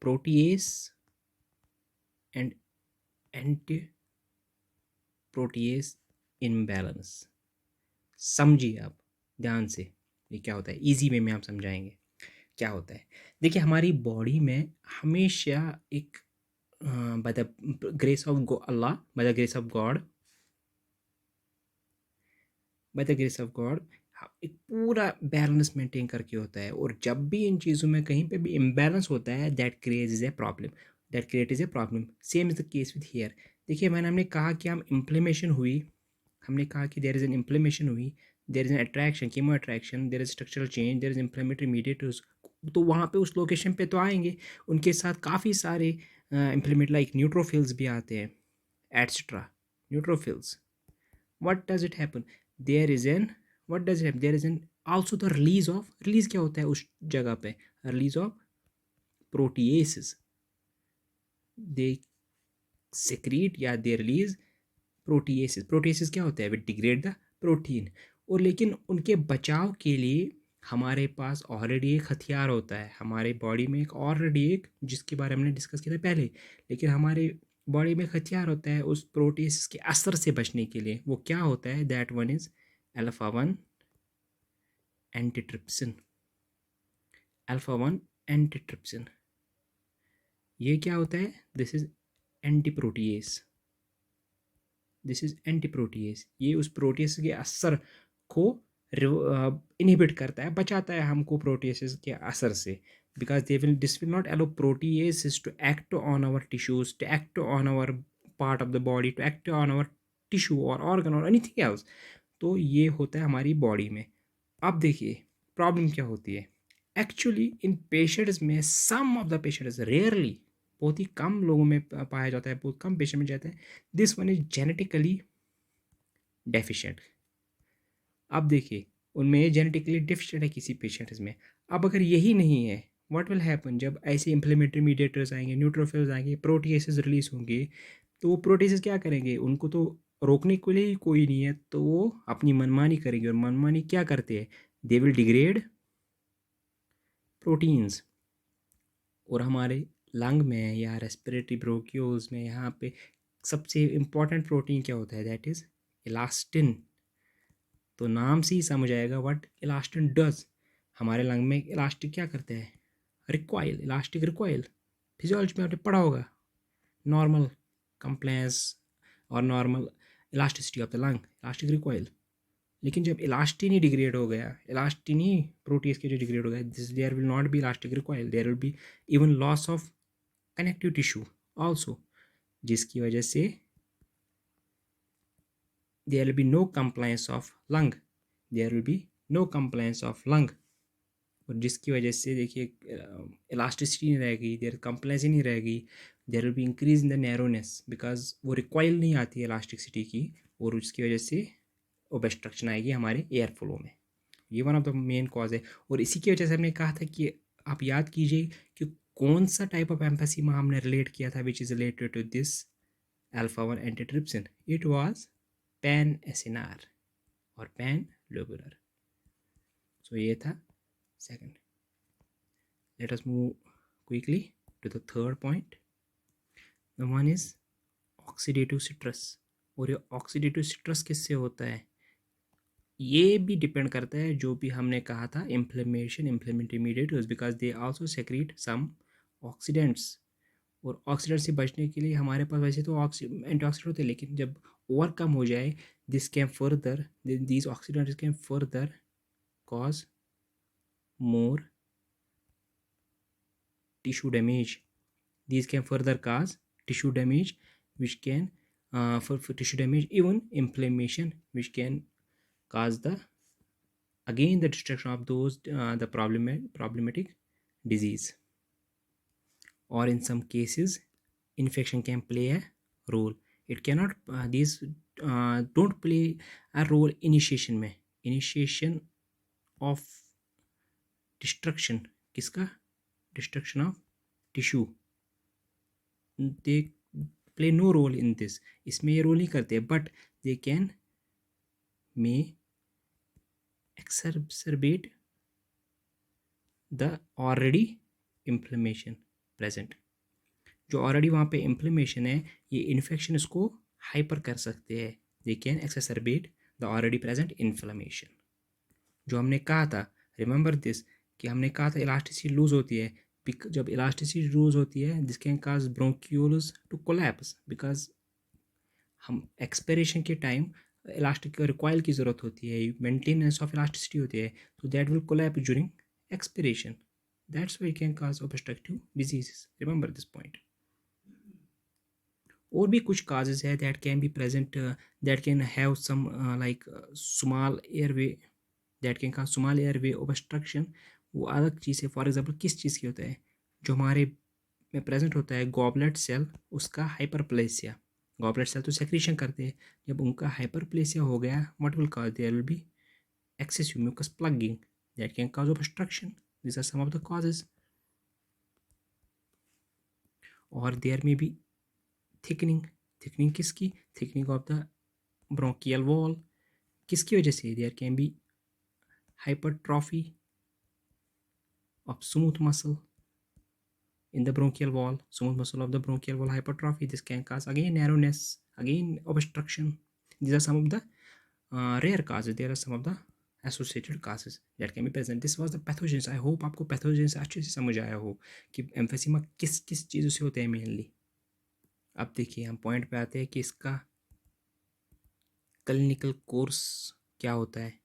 protease and anti protease imbalance. समझिए आप ध्यान से, ये क्या होता है, इजी वे में आप समझाएंगे क्या होता है। देखिए, हमारी बॉडी में हमेशा एक by the grace of Allah, by the grace of God, by the grace of God एक पूरा बैलेंस मेंटेन करके होता है। और जब भी इन चीज़ों में कहीं पे भी इम्बैलेंस होता है, that creates is a problem, that create is a problem. Same is the case with hair. देखिए, मैंने हमने कहा कि हम इम्प्लीमेशन हुई, हमने कहा कि देयर इज एन इम्प्लीमेशन हुई, there is an attraction, chemo attraction, there is structural change, there is inflammatory mediators. तो वहाँ पे उस लोकेशन पे तो आएंगे, उनके साथ काफ़ी सारे इम्प्लीमेंट लाइक न्यूट्रोफिल्स भी आते हैं etcetera. Neutrophils, what does it happen, there is an, what does it happen, there is an also the release of, release क्या होता है उस जगह पे, release of proteases, they secrete या they release proteases। proteases क्या होता है, वे डिग्रेड द प्रोटीन। और लेकिन उनके बचाव के लिए हमारे पास ऑलरेडी एक हथियार होता है, हमारे बॉडी में एक ऑलरेडी एक, जिसके बारे में हमने डिस्कस किया था पहले, लेकिन हमारे बॉडी में एक हथियार होता है उस प्रोटीस के असर से बचने के लिए। वो क्या होता है, that one is alpha one antitrypsin. Alpha one antitrypsin, ये क्या होता है, this is anti protease, this is anti protease. ये उस प्रोटीएस के असर को इनहिबिट करता है, बचाता है हमको प्रोटीएस के असर से, because they will, this will not allow protease to act on our tissues, to act on our part of the body, to act on our tissue और ऑर्गन और एनीथिंग एल्स। तो ये होता है हमारी बॉडी में। अब देखिए प्रॉब्लम क्या होती है एक्चुअली इन पेशेंट्स में, सम ऑफ द पेशेंट्स, रेयरली, बहुत ही कम लोगों में पाया जाता है, बहुत कम पेशेंट में जाता है, this one is genetically deficient. अब देखिए, उनमें ये जेनेटिकली डेफिशिएंट है किसी पेशेंट्स में। अब अगर यही नहीं है, व्हाट विल हैपन, जब ऐसे इम्प्लीमेंट्री मीडिएटर्स आएंगे, न्यूट्रोफिल्स आएंगे, प्रोटीएसेस रिलीज होंगे, तो वो प्रोटीएसेस क्या करेंगे, उनको तो रोकने के लिए ही कोई नहीं है, तो वो अपनी मनमानी करेंगे। और मनमानी क्या करते हैं, दे विल डिग्रेड प्रोटीन्स। और हमारे लंग में या रेस्पिरेटरी ब्रोंक्यूल्स में यहाँ पे सबसे इम्पॉर्टेंट प्रोटीन क्या होता है, दैट इज़ इलास्टिन। तो नाम से ही समझ आएगा व्हाट इलास्टिन डज। हमारे लंग में इलास्टिक क्या करते हैं, रिकॉइल, इलास्टिक रिकॉइल। फिजियोलॉजी में आपने पढ़ा होगा, नॉर्मल कंप्लेंस और normal elasticity of the lung, elastic recoil. लेकिन जब इलास्टिन ही डिग्रेड हो गया, इलास्टिन ही प्रोटीज के जो डिग्रेड हो गया, this there will not be elastic recoil, there will be even loss of connective tissue also, जिसकी वजह से there will be no compliance of lung, there will be no compliance of lung। और जिसकी वजह से देखिए इलास्टिसिटी नहीं रहेगी, देयर कंप्लायंस ही नहीं रहेगी, there will be increase in the narrowness, because वो रिक्वाइल नहीं आती है इलास्टिसिटी की, और उसकी वजह से ओबस्ट्रक्शन आएगी हमारे एयर फ्लो में। ये one of the main cause है। और इसी की वजह से हमने कहा था कि आप याद कीजिए कि कौन सा टाइप ऑफ एम्फेसीमा हमने रिलेट किया था which is related to this alpha 1 antitrypsin. It was pan acinar और पैन लोबुलर। सो ये था second. Let us move quickly to the third point. The one is oxidative stress. और ये ऑक्सीडेटिव स्ट्रेस किससे होता है? ये भी डिपेंड करता है जो भी हमने कहा था inflammation inflammatory mediators, because they also secrete some oxidants. और ऑक्सीडेंट से बचने के लिए हमारे पास वैसे तो एंटीऑक्सीडेंट होते हैं, लेकिन जब ओवरकम हो जाए this can further these oxidants can further cause more tissue damage. These can further cause tissue damage, which can for tissue damage, even inflammation, which can cause the again the destruction of those the problematic disease. Or in some cases infection can play a role. It cannot these don't play a role initiation में. Initiation of destruction किसका? Destruction of tissue. They play no role in this. इसमें ये रोल नहीं करते, but they can may exacerbate the already inflammation present. जो ऑलरेडी वहाँ पे इन्फ्लेमेशन है, ये इन्फेक्शन इसको हाइपर कर सकते हैं. They can exacerbate the already present inflammation. जो हमने कहा था, रिमेंबर दिस, कि हमने कहा था इलास्टिसिटी लूज होती है. जब इलास्टिसिटी लूज होती है this can cause bronchioles to collapse, because हम एक्सपिरेशन के टाइम इलास्टिक रिकॉइल की ज़रूरत होती है, मेंटेनेंस ऑफ इलास्टिसिटी होती है, तो that will collapse during expiration. That's why it can cause obstructive diseases. Remember this point. और भी कुछ काजेज है that can be present, that can have some like small airway, that can cause small airway obstruction. वो अलग चीज़ है. फॉर एग्जांपल किस चीज़ की होता है? जो हमारे में प्रेजेंट होता है गॉबलेट सेल, उसका हाइपरप्लेसिया. गॉबलेट सेल तो सेक्रीशन करते हैं. जब उनका हाइपरप्लेसिया हो गया, what will cause? There will be excessive mucus plugging that can cause obstruction. these are some of the causes. और देयर में बी थिकनिंग किसकी? Thickening of the bronchial wall. किसकी वजह से? There can be hypertrophy of smooth muscle in the bronchial wall, smooth muscle of the bronchial wall hypertrophy. This can cause again narrowness, again obstruction. These are some of the rare causes. There are some of the associated causes that can be present. This was the pathogens. I hope आपको pathogens अच्छे से समझ आया हो कि एम्फेसिमा किस किस चीज़ों से होते हैं मेनली. अब देखिए हम पॉइंट पे आते हैं कि इसका क्लिनिकल कोर्स क्या होता है.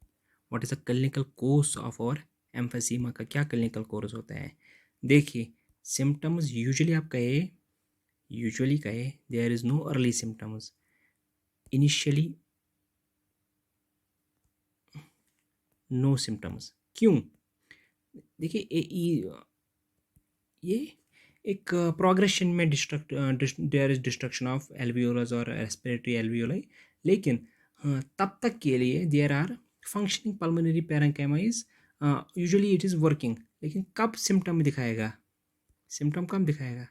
What is the clinical course of और एम्फेसिमा का क्या क्लिनिकल कोर्स होता है? देखिए सिम्टम्स यूजुअली आप कहे there is no early symptoms. Initially no symptoms. क्यों? देखिए ये एक प्रोग्रेशन में there is destruction of alveolus और रेस्पिरेटरी एल्वियोलाई, लेकिन तब तक के लिए there are functioning pulmonary parenchyma is usually it is working. लेकिन कब सिम्टम दिखाएगा? सिम्टम कब दिखाएगा?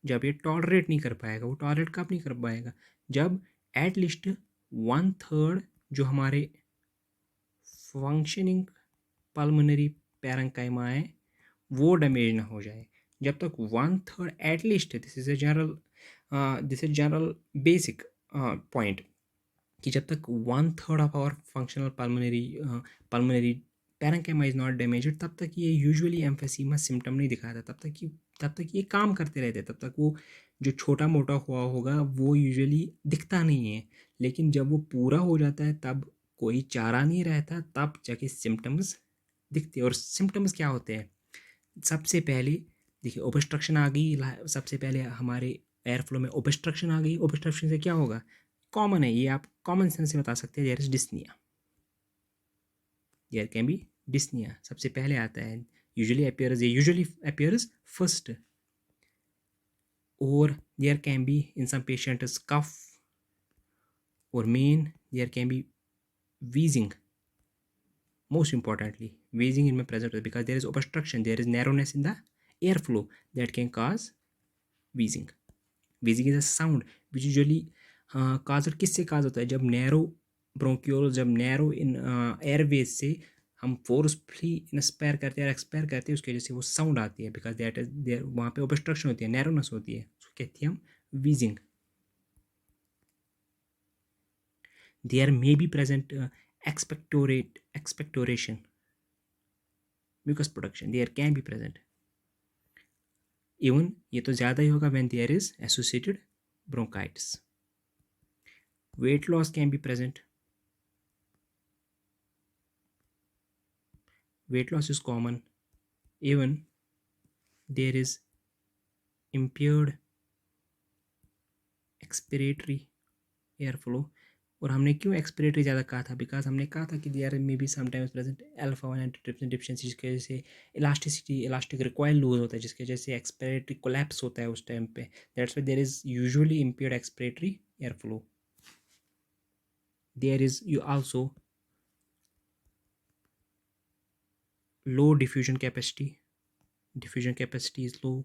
जब ये टॉलरेट नहीं कर पाएगा. वो टॉलरेट कब नहीं कर पाएगा? जब एटलीस्ट 1/3 जो हमारे फंक्शनिंग पल्मोनरी पैरेंकाइमा है वो डैमेज ना हो जाए. जब तक 1/3 at least, this is general basic point, कि जब तक 1/3 of our functional pulmonary parenchyma is not damaged, तब तक ये यूजुअली एम्फेसिमा सिम्टम नहीं दिखाता. तब तक ये काम करते रहते. तब तक वो जो छोटा मोटा हुआ होगा वो यूजुअली दिखता नहीं है. लेकिन जब वो पूरा हो जाता है तब कोई चारा नहीं रहता, तब जाके सिम्टम्स दिखते हैं. और सिम्टम्स क्या होते हैं? सबसे पहले देखिए ओब्स्ट्रक्शन आ गई. सबसे पहले हमारे एयर फ्लो में ओब्स्ट्रक्शन आ गई. ओब्स्ट्रक्शन से क्या होगा? कॉमन है, ये आप कॉमन सेंस से बता सकते हैं. There is dyspnoea. There can be dyspnoea. सबसे पहले आता है. Usually appears first. और there can be in some patients cough और मेन there can be wheezing. Most importantly, wheezing in my present because there is obstruction, there is narrowness in the airflow that can cause wheezing. Wheezing is a sound which usually caused किससे cause होता है जब narrow bronchiole, जब narrow in airways से हम फोर्सफुली इंस्पायर करते हैं और एक्सपायर करते हैं, उसकी वजह से वो साउंड आती है बिकॉज दैट इज देयर, वहाँ पे ऑब्स्ट्रक्शन होती है, नैरोनेस होती है, उसको कहते हैं हम wheezing. There may be present expectoration, mucus production, there can be present. Even ये तो ज़्यादा ही होगा when there is associated bronchitis. Weight loss can be present. Weight loss is common. Even there is impaired expiratory airflow. और हमने क्यों एक्सपिरेटरी ज़्यादा कहा था, बिकॉज हमने कहा था कि there may be sometimes present alpha 1 antitrypsin deficiency, जिसकी वजह से इलास्टिसिटी, इलास्टिक रिकॉइल लूज होता है, जिसकी वजह से एक्सपिरेटरी कोलैप्स होता है उस टाइम पे. That's why there is usually impaired expiratory air flow. There is you also low diffusion capacity. Diffusion capacity is low.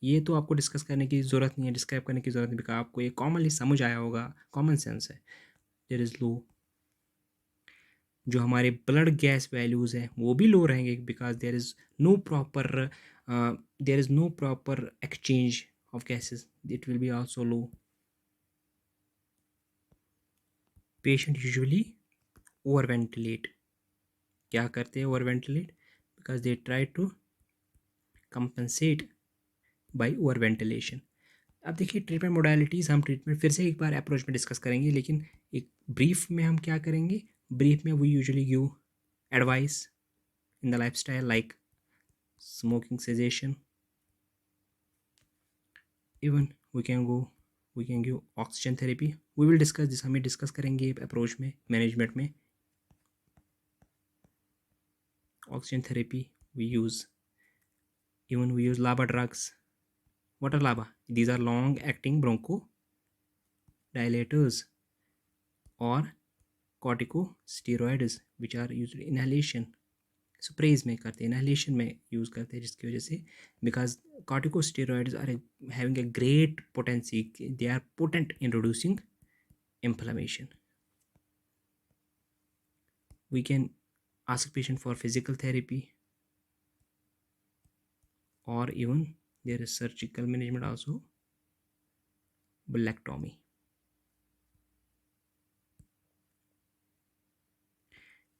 ये तो आपको डिस्कस करने की ज़रूरत नहीं है, डिस्क्राइब करने की ज़रूरत नहीं, बिकॉज आपको ये कॉमनली समझ आया होगा, कॉमन सेंस है. There is low. जो हमारे ब्लड गैस वैल्यूज़ हैं वो भी लो रहेंगे because there is no proper exchange of gases, it will be also low. Patient usually over ventilate. क्या करते हैं over ventilate? Because they try to compensate by over ventilation. अब देखिए ट्रीटमेंट मोडालिटीज़, हम ट्रीटमेंट फिर से एक बार अप्रोच में डिस्कस करेंगे, लेकिन एक ब्रीफ में हम क्या करेंगे, ब्रीफ में we usually give advice in the lifestyle like smoking cessation. Even we can give oxygen therapy. We will discuss this, हमें डिस्कस करेंगे अप्रोच में, मैनेजमेंट में. Oxygen therapy we use, even we use LABA drugs. What are LABA? These are long acting bronchodilators or corticosteroids which are used inhalation. Sprays में करते हैं, इनहेलेशन में यूज़ करते हैं, जिसकी वजह से because corticosteroids are having a great potency, they are potent in reducing inflammation. We can ask patient for physical therapy or even there is surgical management also, bullectomy.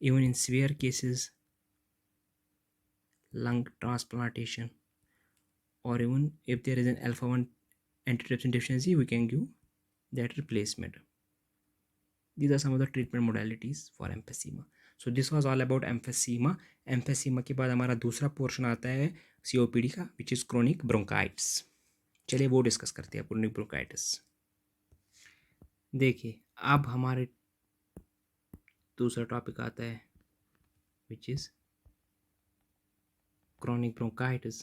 Even in severe cases, lung transplantation, or even if there is an alpha 1 antitrypsin deficiency, we can give that replacement. These are some of the treatment modalities for emphysema. So this was all about emphysema. emphysema के बाद हमारा दूसरा पोर्शन आता है COPD का, which is chronic bronchitis. चलिए वो डिस्कस करते हैं, chronic bronchitis. देखिए अब हमारे दूसरा टॉपिक आता है which is chronic bronchitis.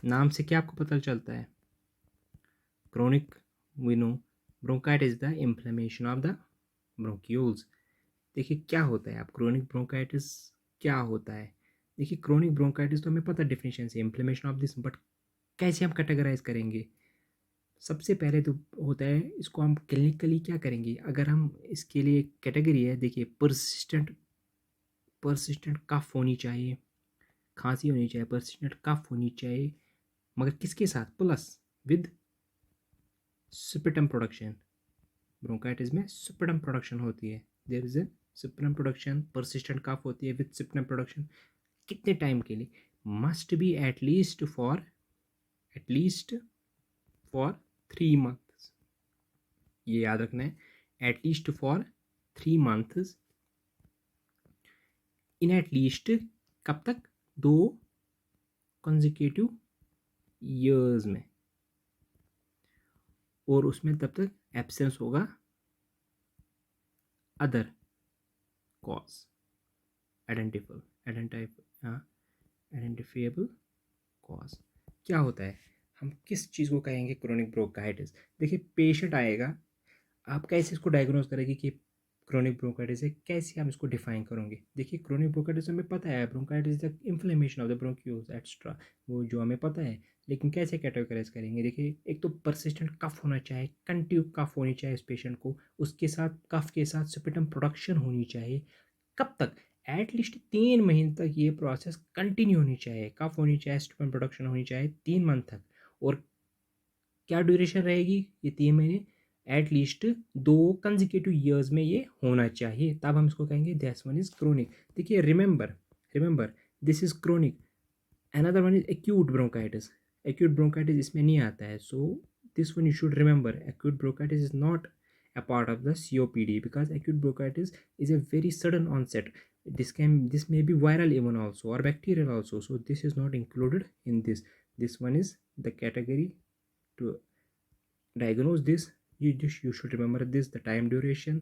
नाम से क्या आपको पता चलता है? chronic, we know bronchitis is the inflammation of the bronchioles. देखिए क्या होता है, आप क्रोनिक ब्रोंकाइटिस क्या होता है? देखिए क्रोनिक ब्रोंकाइटिस तो हमें पता डेफिनेशन से, इन्फ्लेमेशन ऑफ दिस, बट कैसे हम कैटेगराइज करेंगे? सबसे पहले तो होता है, इसको हम क्लिनिकली क्या करेंगे, अगर हम इसके लिए कैटेगरी है, देखिए परसिस्टेंट कफ होनी चाहिए, खांसी होनी चाहिए, परसिस्टेंट कफ होनी चाहिए, मगर किसके साथ? Plus with sputum production. Bronchitis में स्पिटम प्रोडक्शन होती है, there is a sputum production, persistent cough होती है विद स्पिटम प्रोडक्शन. कितने टाइम के लिए? Must be at least for 3 months. ये याद रखना है, at least for 3 months in at least कब तक? 2 कंसेक्यूटिव ईयर्स में, और उसमें तब तक एब्सेंस होगा अदर कॉज आइडेंटिफिएबल कॉज. क्या होता है, हम किस चीज़ को कहेंगे क्रोनिक ब्रोंकाइटिस? देखिए पेशेंट आएगा, आप कैसे इसको डायग्नोज करेंगे कि क्रोनिक ब्रोंकाइटिस है, कैसे आप इसको डिफाइन करोगे? देखिए क्रोनिक ब्रोंकाइटिस हमें पता है, bronchitis is the inflammation of the bronchioles extra, वो जो हमें पता है। लेकिन कैसे कैटेगराइज करेंगे? देखिए एक तो परसिस्टेंट कफ होना चाहिए, कंटिन्यू कफ होनी चाहिए इस पेशेंट को, उसके साथ कफ के साथ स्पिटम प्रोडक्शन होनी चाहिए। कब तक? एटलीस्ट 3 महीने तक ये प्रोसेस कंटिन्यू होनी चाहिए, कफ होनी चाहिए, स्पिटम प्रोडक्शन होनी चाहिए 3 मंथ तक। और क्या ड्यूरेशन रहेगी ये 3 महीने? एटलीस्ट 2 कंजिक्यूटिव ईयर्स में ये होना चाहिए, तब हम इसको कहेंगे दैट्स वन इज क्रोनिक। देखिए remember, remember this is chronic. Another one is acute bronchitis. Acute bronchitis इसमें नहीं आता है, so this one you should remember, acute bronchitis is not a part of the COPD because acute bronchitis is a very sudden onset. This may be viral even also or bacterial also, so this is not included in this. This one is the category to diagnose this. You should remember this, the time duration,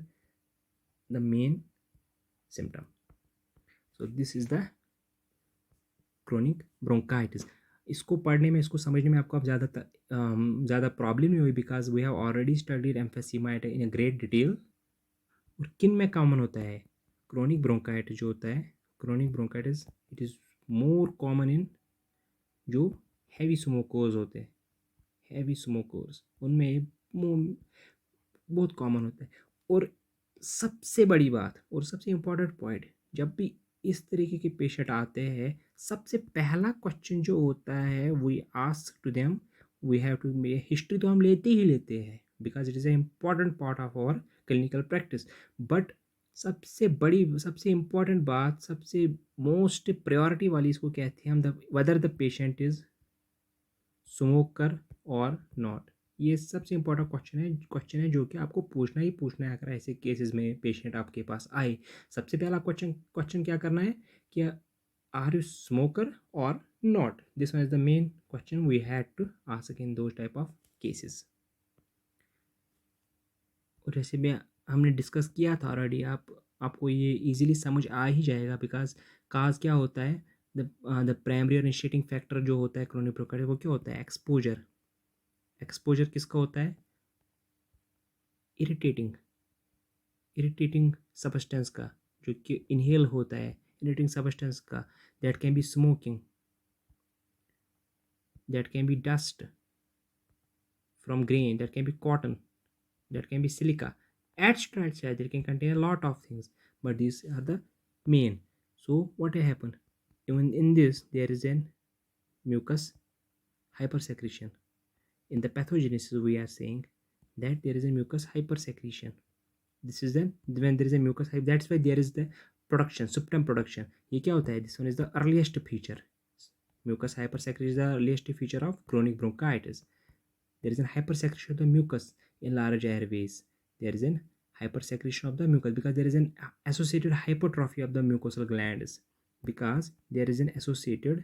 the main symptom. So this is the chronic bronchitis. इसको पढ़ने में, इसको समझने में आपको अब ज़्यादा प्रॉब्लम नहीं हुई, because we have already studied emphysema in a great detail. और किन में कॉमन होता है क्रोनिक ब्रोंकाइटिस? जो होता है chronic bronchitis, it is more common in जो हैवी स्मोकर्स होते हैं, हैवी स्मोकर्स, उनमें ये बहुत कॉमन होता है। और सबसे बड़ी बात और सबसे इम्पोर्टेंट पॉइंट, जब भी इस तरीके के पेशेंट आते हैं, सबसे पहला क्वेश्चन जो होता है we ask to them, we have to, history तो हम लेते ही लेते हैं because it is a important part of our clinical practice. But सबसे बड़ी, सबसे इम्पॉर्टेंट बात, सबसे मोस्ट प्रायोरिटी वाली इसको कहते हैं हम, the whether the patient is smoker और नॉट। ये सबसे इम्पोर्टेंट क्वेश्चन है जो कि आपको पूछना ही पूछना है अगर ऐसे केसेस में पेशेंट आपके पास आए। सबसे पहला क्वेश्चन क्या करना है कि आर यू स्मोकर और not? This one is the main question we had to ask in those type of cases. और जैसे भी हमने डिस्कस किया था ऑलरेडी, आपको ये इजीली समझ आ ही जाएगा, बिकॉज काज क्या होता है, द प्राइमरी और इनिशिएटिंग फैक्टर जो होता है क्रोनिक ब्रोंकाइटिस, वो क्या होता है? एक्सपोजर। एक्सपोजर किसका होता है? इरिटेटिंग, इरिटेटिंग सब्सटेंस का, जो कि इनहेल होता है, इरिटेटिंग सब्सटेंस का। That can be smoking, that can B dust from grain, that can B cotton, that can be silica, etc. It can contain a lot of things, but these are the main. So what will happen? Even in this there is an mucus hypersecretion. In the pathogenesis we are saying that there is a mucus hypersecretion. This is then when there is a mucus hype, that's why there is the production, subtem production. ये क्या होता है? This one is the earliest feature. Mucus hypersecretion is the earliest feature of chronic bronchitis. There is a hypersecretion of the mucus in large airways. There is an hypersecretion of the mucus because there is an associated hypertrophy of the mucosal glands, because there is an associated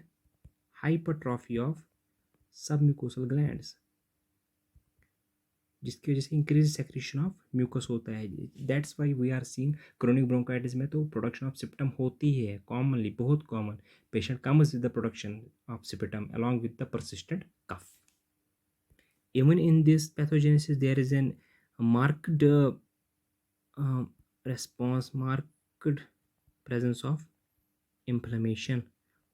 hypertrophy of submucosal glands, जिसकी वजह से इंक्रीज सेक्रेशन ऑफ म्यूकस होता है। That's why we are seeing chronic bronchitis में तो प्रोडक्शन ऑफ सिप्टम होती है कॉमनली, बहुत कॉमन। Patient comes with the production of sputum along with the persistent cough. Even in this pathogenesis there is an marked response, marked presence of inflammation।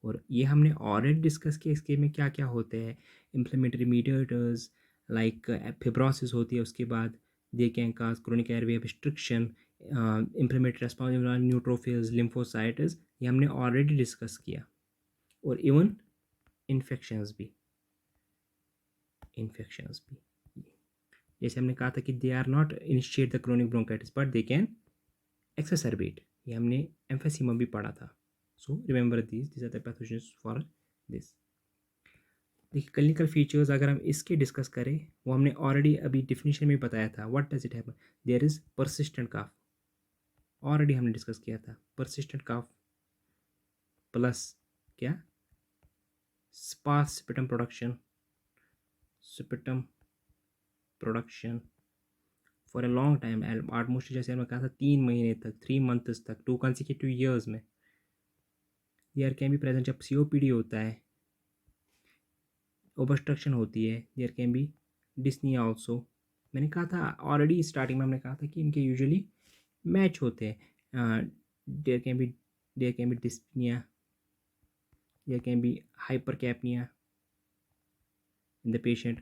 और ये हमने ऑलरेडी डिस्कस किया इसके में क्या क्या होते हैं। इन्फ्लेमेटरी मीडिएटर्स लाइक फिब्रोसिस होती है, उसके बाद they can cause chronic airway obstruction, inflammatory response, neutrophils, lymphocytes, ये हमने ऑलरेडी डिस्कस किया। और इवन इन्फेक्शंस भी, जैसे हमने कहा था कि they are not initiate the chronic bronchitis but they can exacerbate, ये हमने एम्फेसीमा भी पढ़ा था। So remember this are the pathogens for this. देखिए क्लिनिकल फीचर्स अगर हम इसके डिस्कस करें, वो हमने ऑलरेडी अभी डिफिनीशन में बताया था। What does it happen? There is persistent cough, already हमने डिस्कस किया था। परसिस्टेंट कफ प्लस क्या? Sparse sputum production, sputum production for a long time, almost जैसे हमने कहा था 3 महीने तक, 3 मंथ्स तक, 2 consecutive years में। देयर कैन बी प्रेजेंट जब COPD होता है, ओबस्ट्रक्शन होती है, there can be dyspnoea also, मैंने कहा था ऑलरेडी स्टार्टिंग में, हमने कहा था कि इनके यूजुअली मैच होते हैं. There can be dyspnoea, there can be hypercapnia in the patient,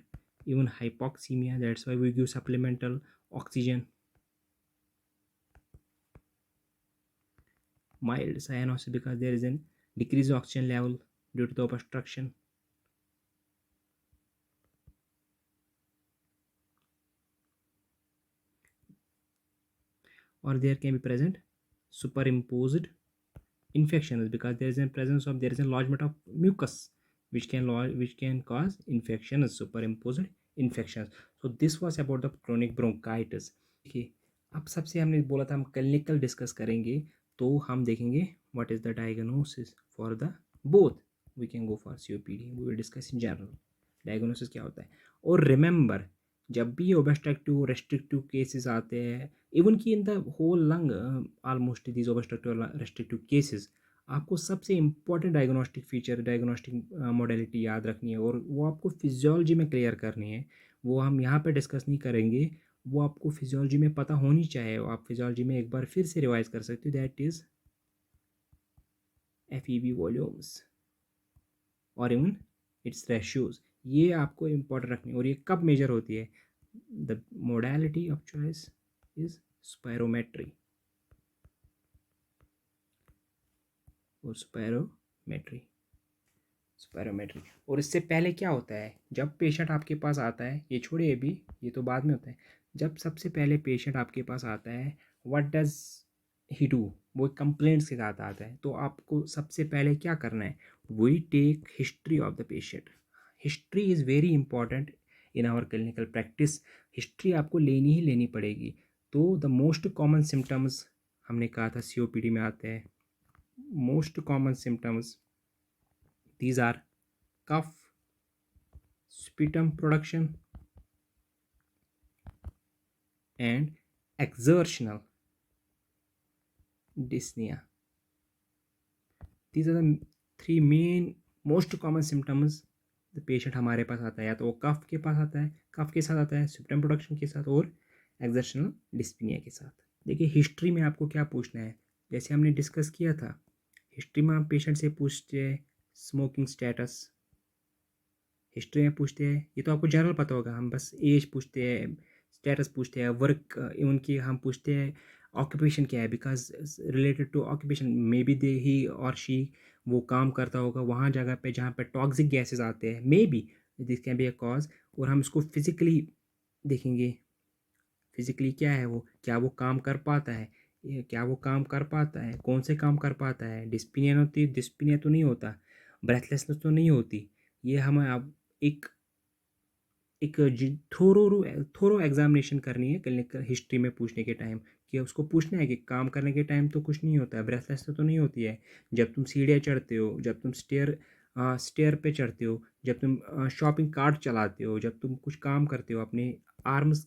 even hypoxemia. That's why we give supplemental oxygen. Mild cyanosis because there is a decreased oxygen level due to the obstruction. Or there can be present superimposed infections because there is a presence of, there is a lodgement of mucus which can cause infections, superimposed infections. So this was about the chronic bronchitis. देखिए, अब सबसे हमने बोला था हम क्लिनिकल डिस्कस करेंगे, तो हम देखेंगे what is the diagnosis for the both. We can go for COPD, we will discuss in general diagnosis क्या होता है. और रिमेंबर, जब भी ओबस्ट्रक्टिव रेस्ट्रिक्टिव केसेस आते हैं, इवन की in the whole lung almost these obstructive restrictive cases, आपको सबसे important diagnostic feature, diagnostic modality याद रखनी है और वो आपको फिजियोलॉजी में क्लियर करनी है. वो हम यहाँ पे डिस्कस नहीं करेंगे, वो आपको फिजियोलॉजी में पता होनी चाहिए. आप फिजियोलॉजी में एक बार फिर से रिवाइज कर सकते हो. दैट इज FEV वॉल्यूम्स और इवन इट्स रेशियोज. ये आपको इम्पोर्टेंट रखनी है. और ये कब मेजर होती है? The modality of choice is spirometry और स्पायरोमेट्री. और इससे पहले क्या होता है, जब पेशेंट आपके पास आता है, ये छोड़िए अभी, ये तो बाद में होता है. जब सबसे पहले पेशेंट आपके पास आता है, व्हाट डज ही डू? वो कंप्लेंट्स के साथ आता है. तो आपको सबसे पहले क्या करना है? We take history of the patient. History is very important in our clinical practice. History आपको लेनी ही लेनी पड़ेगी. तो द मोस्ट कॉमन सिम्टम्स हमने कहा था COPD में आते हैं. Most common symptoms, these are cough, sputum production, and exertional dyspnea. These are the three main most common symptoms the patient हमारे पास आता है. या तो वो कफ के पास आता है, कफ के साथ आता है, स्पिटम प्रोडक्शन के साथ और एक्सर्शनल डिस्पनिया के साथ. देखिए, हिस्ट्री में आपको क्या पूछना है, जैसे हमने डिस्कस किया था. हिस्ट्री में आप पेशेंट से पूछते हैं स्मोकिंग स्टेटस, हिस्ट्री में पूछते हैं, ये तो आपको जनरल पता होगा. हम बस एज पूछते हैं, स्टेटस पूछते हैं, वर्क इवन की हम पूछते हैं ऑक्यूपेशन क्या है, because related to occupation may be they he or she वो काम करता होगा वहाँ जगह पे जहाँ पे टॉक्सिक गैसेस आते हैं, may be this can be a cause. और हम इसको फिजिकली देखेंगे, फिजिकली क्या है वो, क्या वो काम कर पाता है, क्या वो काम कर पाता है, कौन से काम कर पाता है. डिस्पिनिया होती, डिस्पिनिया तो नहीं होता, ब्रेथलेसनेस तो नहीं होती. ये हम अब एक एक थोरो एग्जामिनेशन करनी है क्लिनिकल हिस्ट्री में पूछने के टाइम, कि उसको पूछना है कि काम करने के टाइम तो कुछ नहीं होता है, ब्रेथलेस तो नहीं होती है, जब तुम सीढ़ियाँ चढ़ते हो, जब तुम स्टेयर पे चढ़ते हो, जब तुम शॉपिंग कार्ट चलाते हो, जब तुम कुछ काम करते हो अपने आर्म्स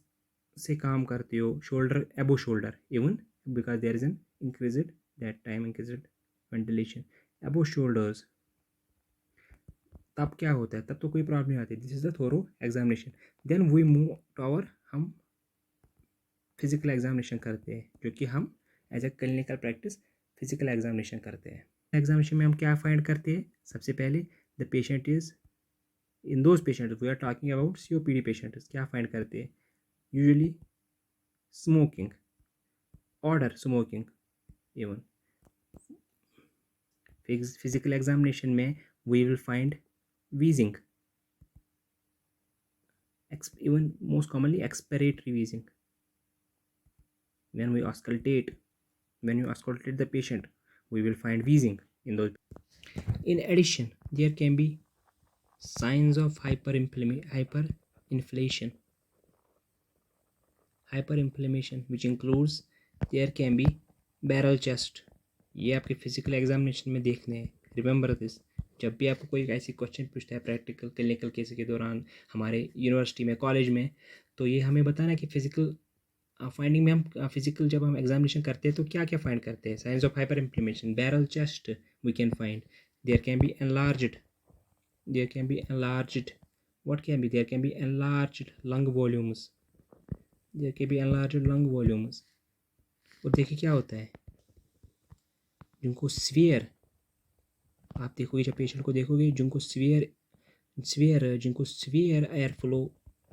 से काम करते हो, shoulder above shoulder even, because there is an increased that time increased ventilation above shoulders. तब क्या होता है, तब तो कोई प्रॉब्लम नहीं आती. This is the thorough examination. Then we move to our, हम फिजिकल एग्जामिनेशन करते हैं, जो कि हम as a clinical practice physical examination करते हैं. एग्जामिनेशन में हम क्या फाइंड करते हैं? सबसे पहले the patient is in those patient we are talking about COPD patients, क्या फाइंड करते हैं? Usually smoking, order smoking. Even physical examination में we will find wheezing, even most commonly expiratory wheezing. When you auscultate the patient, we will find wheezing in those. In addition, there can be signs of hyperinflammation, which includes there can be barrel chest. ये आपके फिजिकल एग्जामिनेशन में देखने हैं. Remember this. जब भी आपको कोई ऐसी क्वेश्चन पूछता है प्रैक्टिकल क्लिनिकल केस के दौरान हमारे यूनिवर्सिटी में, कॉलेज में, तो ये हमें बताना कि फिजिकल फाइंडिंग में हम फिजिकल जब हम एग्जामिनेशन करते हैं तो क्या क्या फाइंड करते हैं. Signs of hyper inflammation, barrel chest we can find. There can be enlarged, there can be enlarged, what can be, there can be enlarged lung volumes, there can be enlarged lung volumes. और देखिए क्या होता है, जिनको सीवियर, आप देखोगे जब पेशेंट को देखोगे जिनको जिनको सीवियर एयर फ्लो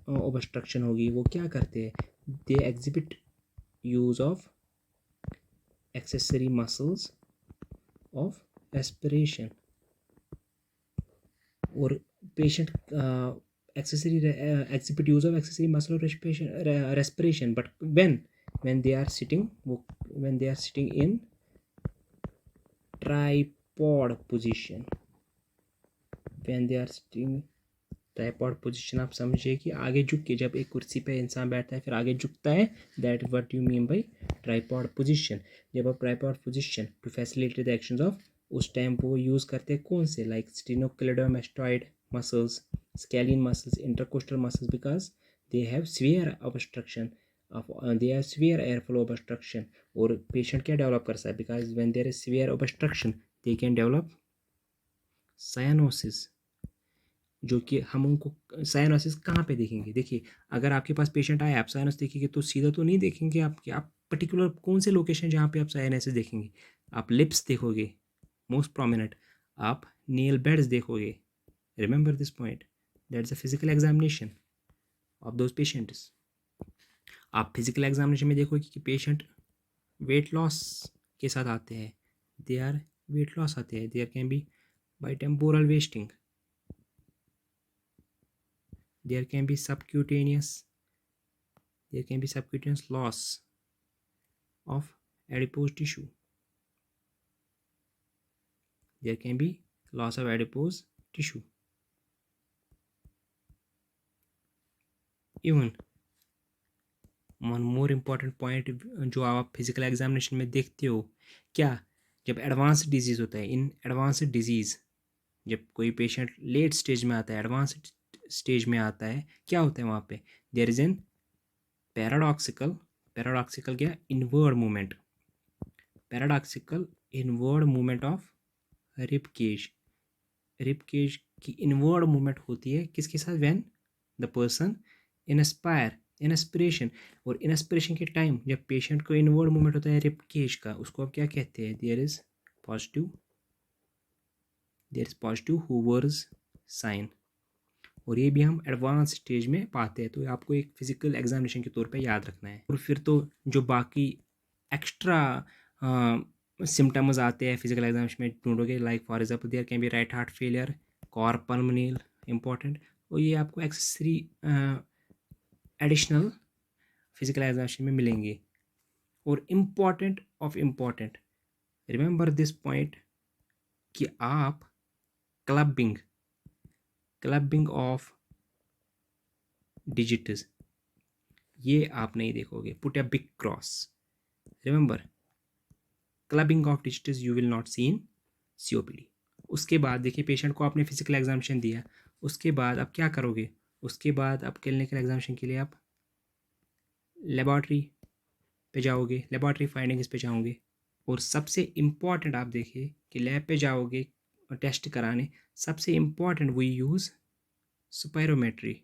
ऑब्स्ट्रक्शन होगी, वो क्या करते हैं, they exhibit use of accessory muscles of respiration. और patient accessory exhibit use of accessory muscle of respiration, but when they are sitting, when they are sitting in tripod position, when they are sitting tripod position, आप समझिए कि आगे झुक के, जब एक कुर्सी पे इंसान बैठता है फिर आगे झुकता है, that what you mean by tripod position. जब आप tripod position to facilitate the actions of, उस टाइम वो यूज़ करते हैं कौन से, like sternocleidomastoid muscles, scalene muscles, intercostal muscles, because they have severe obstruction of, they have severe air flow obstruction. और पेशेंट क्या डेवलप कर सकता है, because when there is severe obstruction they can develop cyanosis, जो कि हम उनको साइनोसिस कहाँ पे देखेंगे। देखिए अगर आपके पास पेशेंट आए, आप साइनस देखेंगे तो सीधा तो नहीं देखेंगे आप, कि आप पर्टिकुलर कौन से लोकेशन जहाँ पे आप साइनोसिस देखेंगे। आप लिप्स देखोगे मोस्ट प्रोमिनेंट, आप नेल बेड्स देखोगे। Remember this point, that's a physical examination of those patients. आप फिजिकल एग्जामिनेशन में देखोगे कि पेशेंट वेट लॉस के साथ आते हैं, दे आर वेट लॉस आते हैं, there can be bitemporal wasting, there can be subcutaneous loss of adipose tissue, there can be loss of adipose tissue। even one more important point जो आप फिजिकल एग्जामिनेशन में देखते हो, क्या, जब एडवांस डिजीज़ होता है, इन एडवांस डिजीज़ जब कोई पेशेंट लेट स्टेज में आता है, एडवांस स्टेज में आता है, क्या होता है वहाँ पे, देयर इज एन पैराडॉक्सिकल क्या, inward movement, paradoxical inward movement of rib cage. Rib cage की इनवर्ड मूवमेंट होती है किसके साथ, व्हेन द पर्सन इंस्पिरेशन। और इंस्पिरेशन के टाइम जब पेशेंट को इनवर्ड मूवमेंट होता है रिब केज का, उसको आप क्या कहते हैं, देयर इज पॉजिटिव हूवर्स साइन। और ये भी हम एडवांस स्टेज में पाते हैं, तो आपको एक फिजिकल एग्जामिनेशन के तौर पे याद रखना है। और फिर तो जो बाकी एक्स्ट्रा सिम्टम्स आते हैं फिजिकल एग्जामिनेशन में ढूंढोगे, like for example there can be right heart failure, cor pulmonale important, और ये आपको एक्सेसरी एडिशनल फिजिकल एग्जामिनेशन में मिलेंगे। और इम्पॉर्टेंट रिमेंबर दिस पॉइंट कि आप क्लबिंग ऑफ डिजिट्स ये आप नहीं देखोगे, put a big cross, remember clubbing of digits you will not see in COPD. उसके बाद देखिए पेशेंट को आपने फिजिकल एग्जामिनेशन दिया, उसके बाद आप क्या करोगे, उसके बाद आप क्लिनिकल एग्जामिनेशन के लिए आप लेबॉर्ट्री पे जाओगे, लेबॉर्ट्री फाइंडिंग्स पे जाओगे। और सबसे इम्पॉर्टेंट आप देखिए कि लैब पे जाओगे और टेस्ट कराने, सबसे important we use spirometry.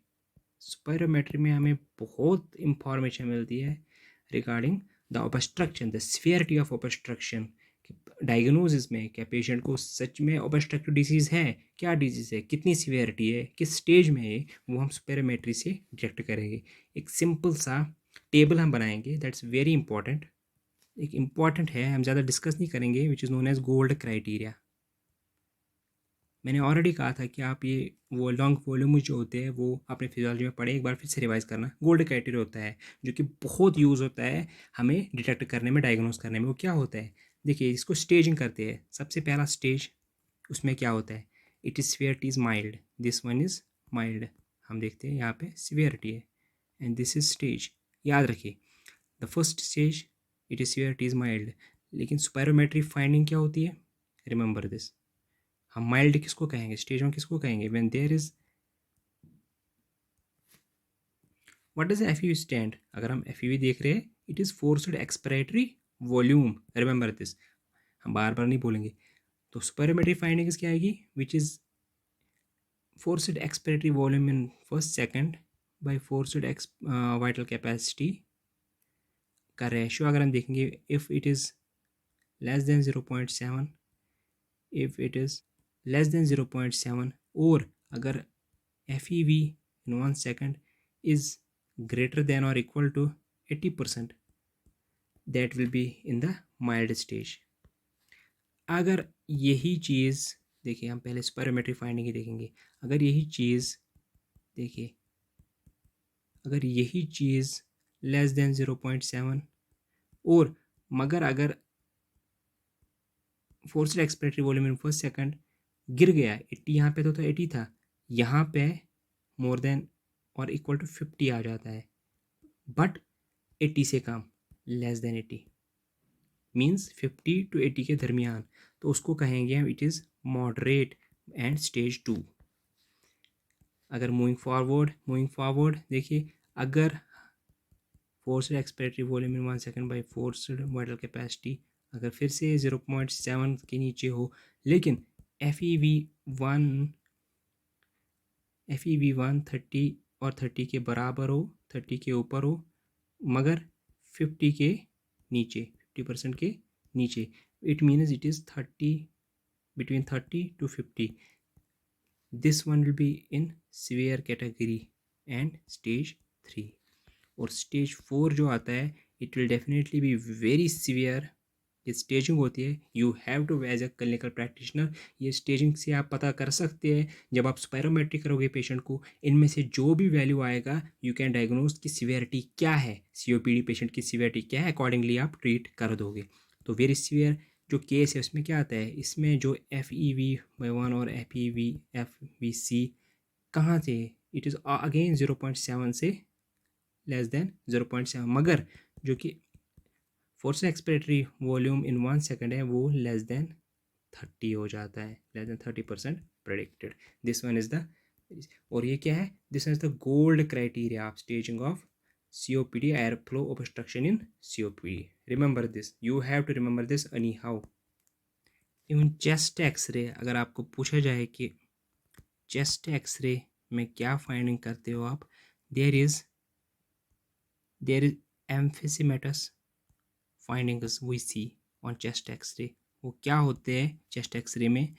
Spirometry में हमें बहुत इंफॉर्मेशन मिलती है regarding the obstruction, the severity of obstruction, diagnosis में क्या पेशेंट को सच में ऑब्स्ट्रक्टिव डिजीज़ है, क्या डिजीज़ है, कितनी सीवियरिटी है, किस स्टेज में है, वो हम स्पायरोमेट्री से डिटेक्ट करेंगे। एक सिंपल सा टेबल हम बनाएंगे, दैट्स वेरी इंपॉर्टेंट, एक इम्पॉर्टेंट है, हम ज़्यादा डिस्कस नहीं करेंगे, which is known as gold criteria. मैंने ऑलरेडी कहा था कि आप ये वो लॉन्ग वॉल्यूम जो होते हैं वो आपने फिजियोलॉजी में पढ़े, एक बार फिर से रिवाइज करना। गोल्ड क्राइटेरिया होता है जो कि बहुत यूज़ होता है हमें डिटेक्ट करने में, डायग्नोस करने में। वो क्या होता है, देखिए इसको स्टेजिंग करते हैं। सबसे पहला स्टेज उसमें क्या होता है, it is severity is mild, this one is mild, हम देखते हैं यहाँ पे सीवियरिटी है, एंड दिस इज स्टेज। याद रखिए the first stage it is severity is mild. लेकिन स्पायरोमेट्री फाइंडिंग क्या होती है, रिमेंबर दिस, हम माइल्ड किसको कहेंगे, स्टेज वन किसको कहेंगे, when there is, what does FEV stand, अगर हम एफईवी देख रहे हैं, it is forced expiratory volume, remember this, हम बार बार नहीं बोलेंगे। तो स्पायरोमेट्री फाइंडिंग्स क्या आएगी, which is forced expiratory volume in first second by forced vital capacity का रेशियो अगर हम देखेंगे, if it is less than 0.7, if it is less than 0.7, और अगर FEV in 1 second is greater than or equal to 80%, that will be in the mild stage. अगर यही चीज़ देखिए, हम पहले स्पायरोमेट्रिक फाइंडिंग ही देखेंगे। अगर यही चीज़ देखिए, अगर यही चीज़ लेस देन 0.7, और मगर अगर forced expiratory volume in first second गिर गया 80, यहाँ पे तो 80 था, यहाँ पे मोर देन और इक्वल टू 50 आ जाता है, बट 80 से कम, लेस देन 80 मीन्स 50 to 80 के दरमियान, तो उसको कहेंगे हम it is moderate and stage 2। अगर मूविंग फॉरवर्ड देखिए, अगर forced expiratory volume in 1 second by forced vital capacity अगर फिर से 0.7 के नीचे हो, लेकिन FEV1 30 और 30 के बराबर हो, 30 के ऊपर हो, मगर 50 के नीचे, 50% के नीचे, it means it is 30, between 30 to 50. This one will be in severe category and stage 3. और stage 4 जो आता है, it will definitely be very severe. ये स्टेजिंग होती है, you have to as a clinical practitioner, ये स्टेजिंग से आप पता कर सकते हैं, जब आप स्पायरोमेट्री करोगे पेशेंट को, इनमें से जो भी वैल्यू आएगा यू कैन डायग्नोज की सीवियरिटी क्या है, COPD पेशेंट की सीवियरिटी क्या है, अकॉर्डिंगली आप ट्रीट कर दोगे। तो वेरी सीवियर जो केस है उसमें क्या आता है, इसमें जो FEV1 और FEVC कहाँ से, इट इज़ अगेन 0.7 से लेस देन 0.7, मगर जो कि force expiratory volume in 1 second है वो लेस देन 30 हो जाता है, less than 30% predicted. This one is the, और ये क्या है, this is the gold criteria of staging of COPD, air flow obstruction in COPD। Remember this, you have to remember this anyhow. Even chest X-ray, अगर आपको पूछा जाए कि चेस्ट एक्सरे में क्या फाइंडिंग करते हो आप, there is emphysematous findings we see on chest x ray. वो क्या होते हैं चेस्ट एक्सरे में,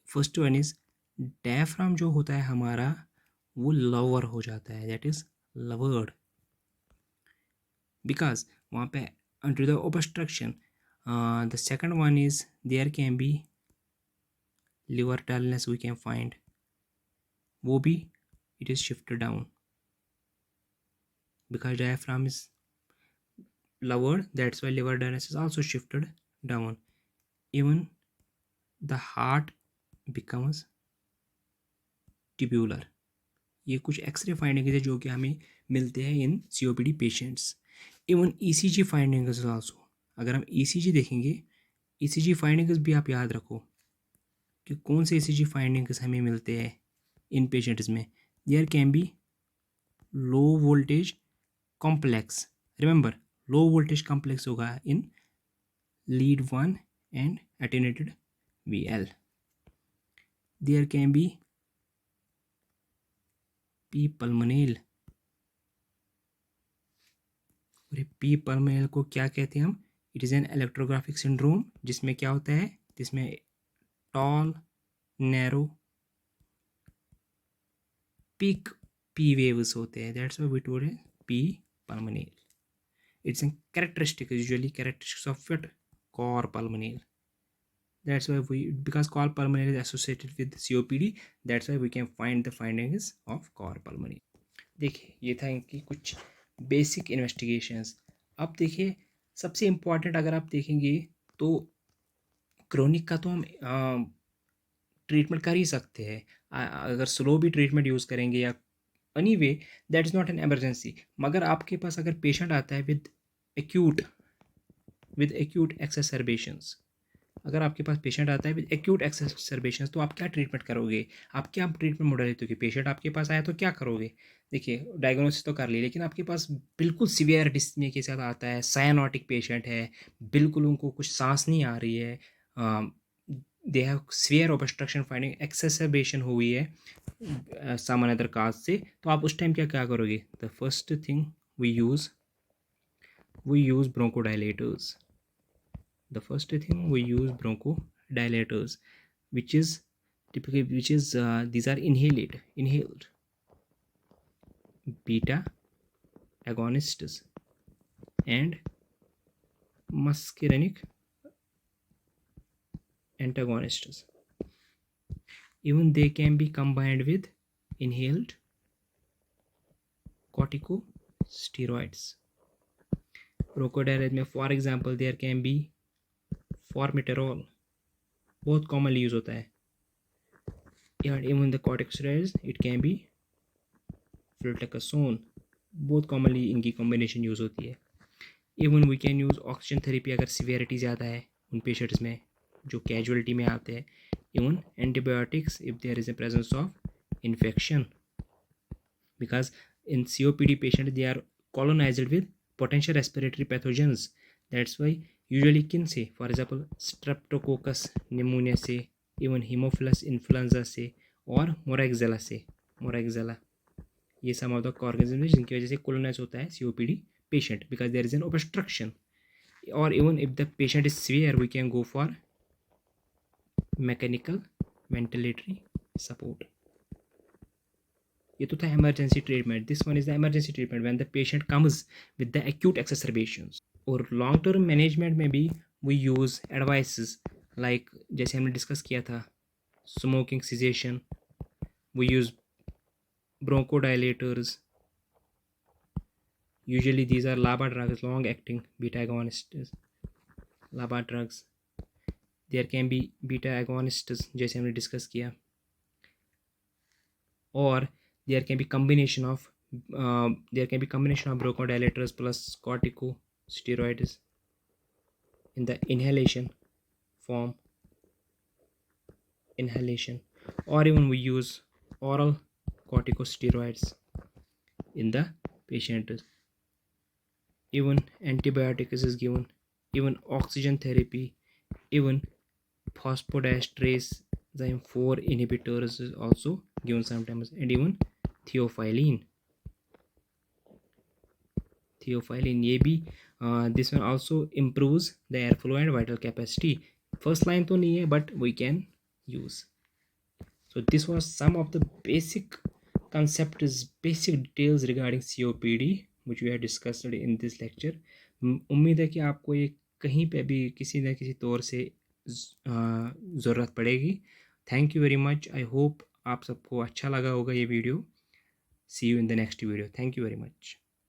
फर्स्ट वन इज डायफ्राम जो होता है हमारा वो लवर हो जाता है, दैट इज लवर्ड, बिकॉज वहाँ पे under the obstruction. The second one is there can be liver dullness we can find, वो भी it is shifted down because diaphragm is lowered, that's why liver dullness is also shifted down. Even the heart becomes tubular. ये कुछ एक्सरे फाइंडिंग्स है जो कि हमें मिलते हैं इन COPD patients. Even ECG findings also, अगर हम ECG देखेंगे, ECG फाइंडिंग्स भी आप याद रखो कि कौन से ECG फाइंडिंग्स हमें मिलते हैं इन पेशेंट्स में। There can be low voltage complex, remember low voltage complex होगा in lead 1 and attenuated VL. There can be P pulmonale, और P pulmonale को क्या कहते हैं हम, it is an electrographic syndrome, जिसमें क्या होता है, जिसमें tall narrow peak P waves होते हैं, दैट्स व्हाई वी टोल्ड है P pulmonale. It's a characteristic, usually characteristics of what, cor pulmonale. That's why because cor pulmonale is associated with COPD, that's why we can find the findings of cor pulmonale. देखिए ये था इनकी कुछ बेसिक इन्वेस्टिगेशंस। अब देखिए सबसे इम्पॉर्टेंट अगर आप देखेंगे तो क्रोनिक का तो हम ट्रीटमेंट कर ही सकते हैं, अगर स्लो भी ट्रीटमेंट यूज़ करेंगे या anyway that is not an emergency. मगर आपके पास अगर पेशेंट आता है विद एक्यूट एक्सेसरबेशंस, अगर आपके पास पेशेंट आता है विद एक्यूट एक्सेसरबेशंस, तो आप क्या ट्रीटमेंट करोगे, आप क्या ट्रीटमेंट मॉडल लेते हो कि पेशेंट आपके पास आया तो क्या करोगे। देखिए डायग्नोसिस तो कर ली, लेकिन आपके पास बिल्कुल सीवियर डिस्पनिया के साथ आता है, साइनोटिक पेशेंट है, बिल्कुल उनको कुछ सांस नहीं आ रही है, they have severe obstruction finding, exacerbation हुई है सम अनदर काज से, तो आप उस टाइम क्या क्या करोगे? The first thing we use bronchodilators. The first thing we use bronchodilators, which is these are inhaled beta agonists and muscarinic antagonists. Even they can be combined with inhaled corticosteroids. Bronchodilator में for example there can be formoterol, बहुत commonly use होता है. And even the corticosteroids it can be fluticasone, बहुत commonly इनकी combination use होती है. Even we can use oxygen therapy अगर severity ज़्यादा है उन patients में जो casualty में आते हैं. Even antibiotics if there is a presence of infection, because in COPD patient they are colonized with potential respiratory pathogens. That's why usually किन से, for example streptococcus pneumonia से, even hemophilus influenza से और moraxella, ये some of the organisms जिनकी वजह से colonize होता है COPD patient because there is an obstruction. Or even if the patient is severe we can go for mechanical ventilatory support. ये तो था emergency treatment. This one is the emergency treatment when the patient comes with the acute exacerbations. और long term management में भी we use advices like जैसे हमने discuss किया था smoking cessation, we use bronchodilators. Usually these are LABA drugs, long acting beta agonists, LABA drugs. There can be beta agonists जैसे हमने discuss किया, or there can be combination of bronchodilators plus corticosteroids in the inhalation form, or even we use oral corticosteroids in the patient. Even antibiotics is given, even oxygen therapy, even phosphodiesterase 4 inhibitors is also given sometimes, and even theophylline ये भी this one also improves the airflow and vital capacity. First line तो नहीं है but we can use. So this was some of the basic concepts, basic details regarding COPD which we have discussed in this lecture. उम्मीद है कि आपको ये कहीं पे भी किसी न किसी तौर से ज़रूरत पड़ेगी. Thank you very much. I hope आप सबको अच्छा लगा होगा ये video. See you in the next video. Thank you very much.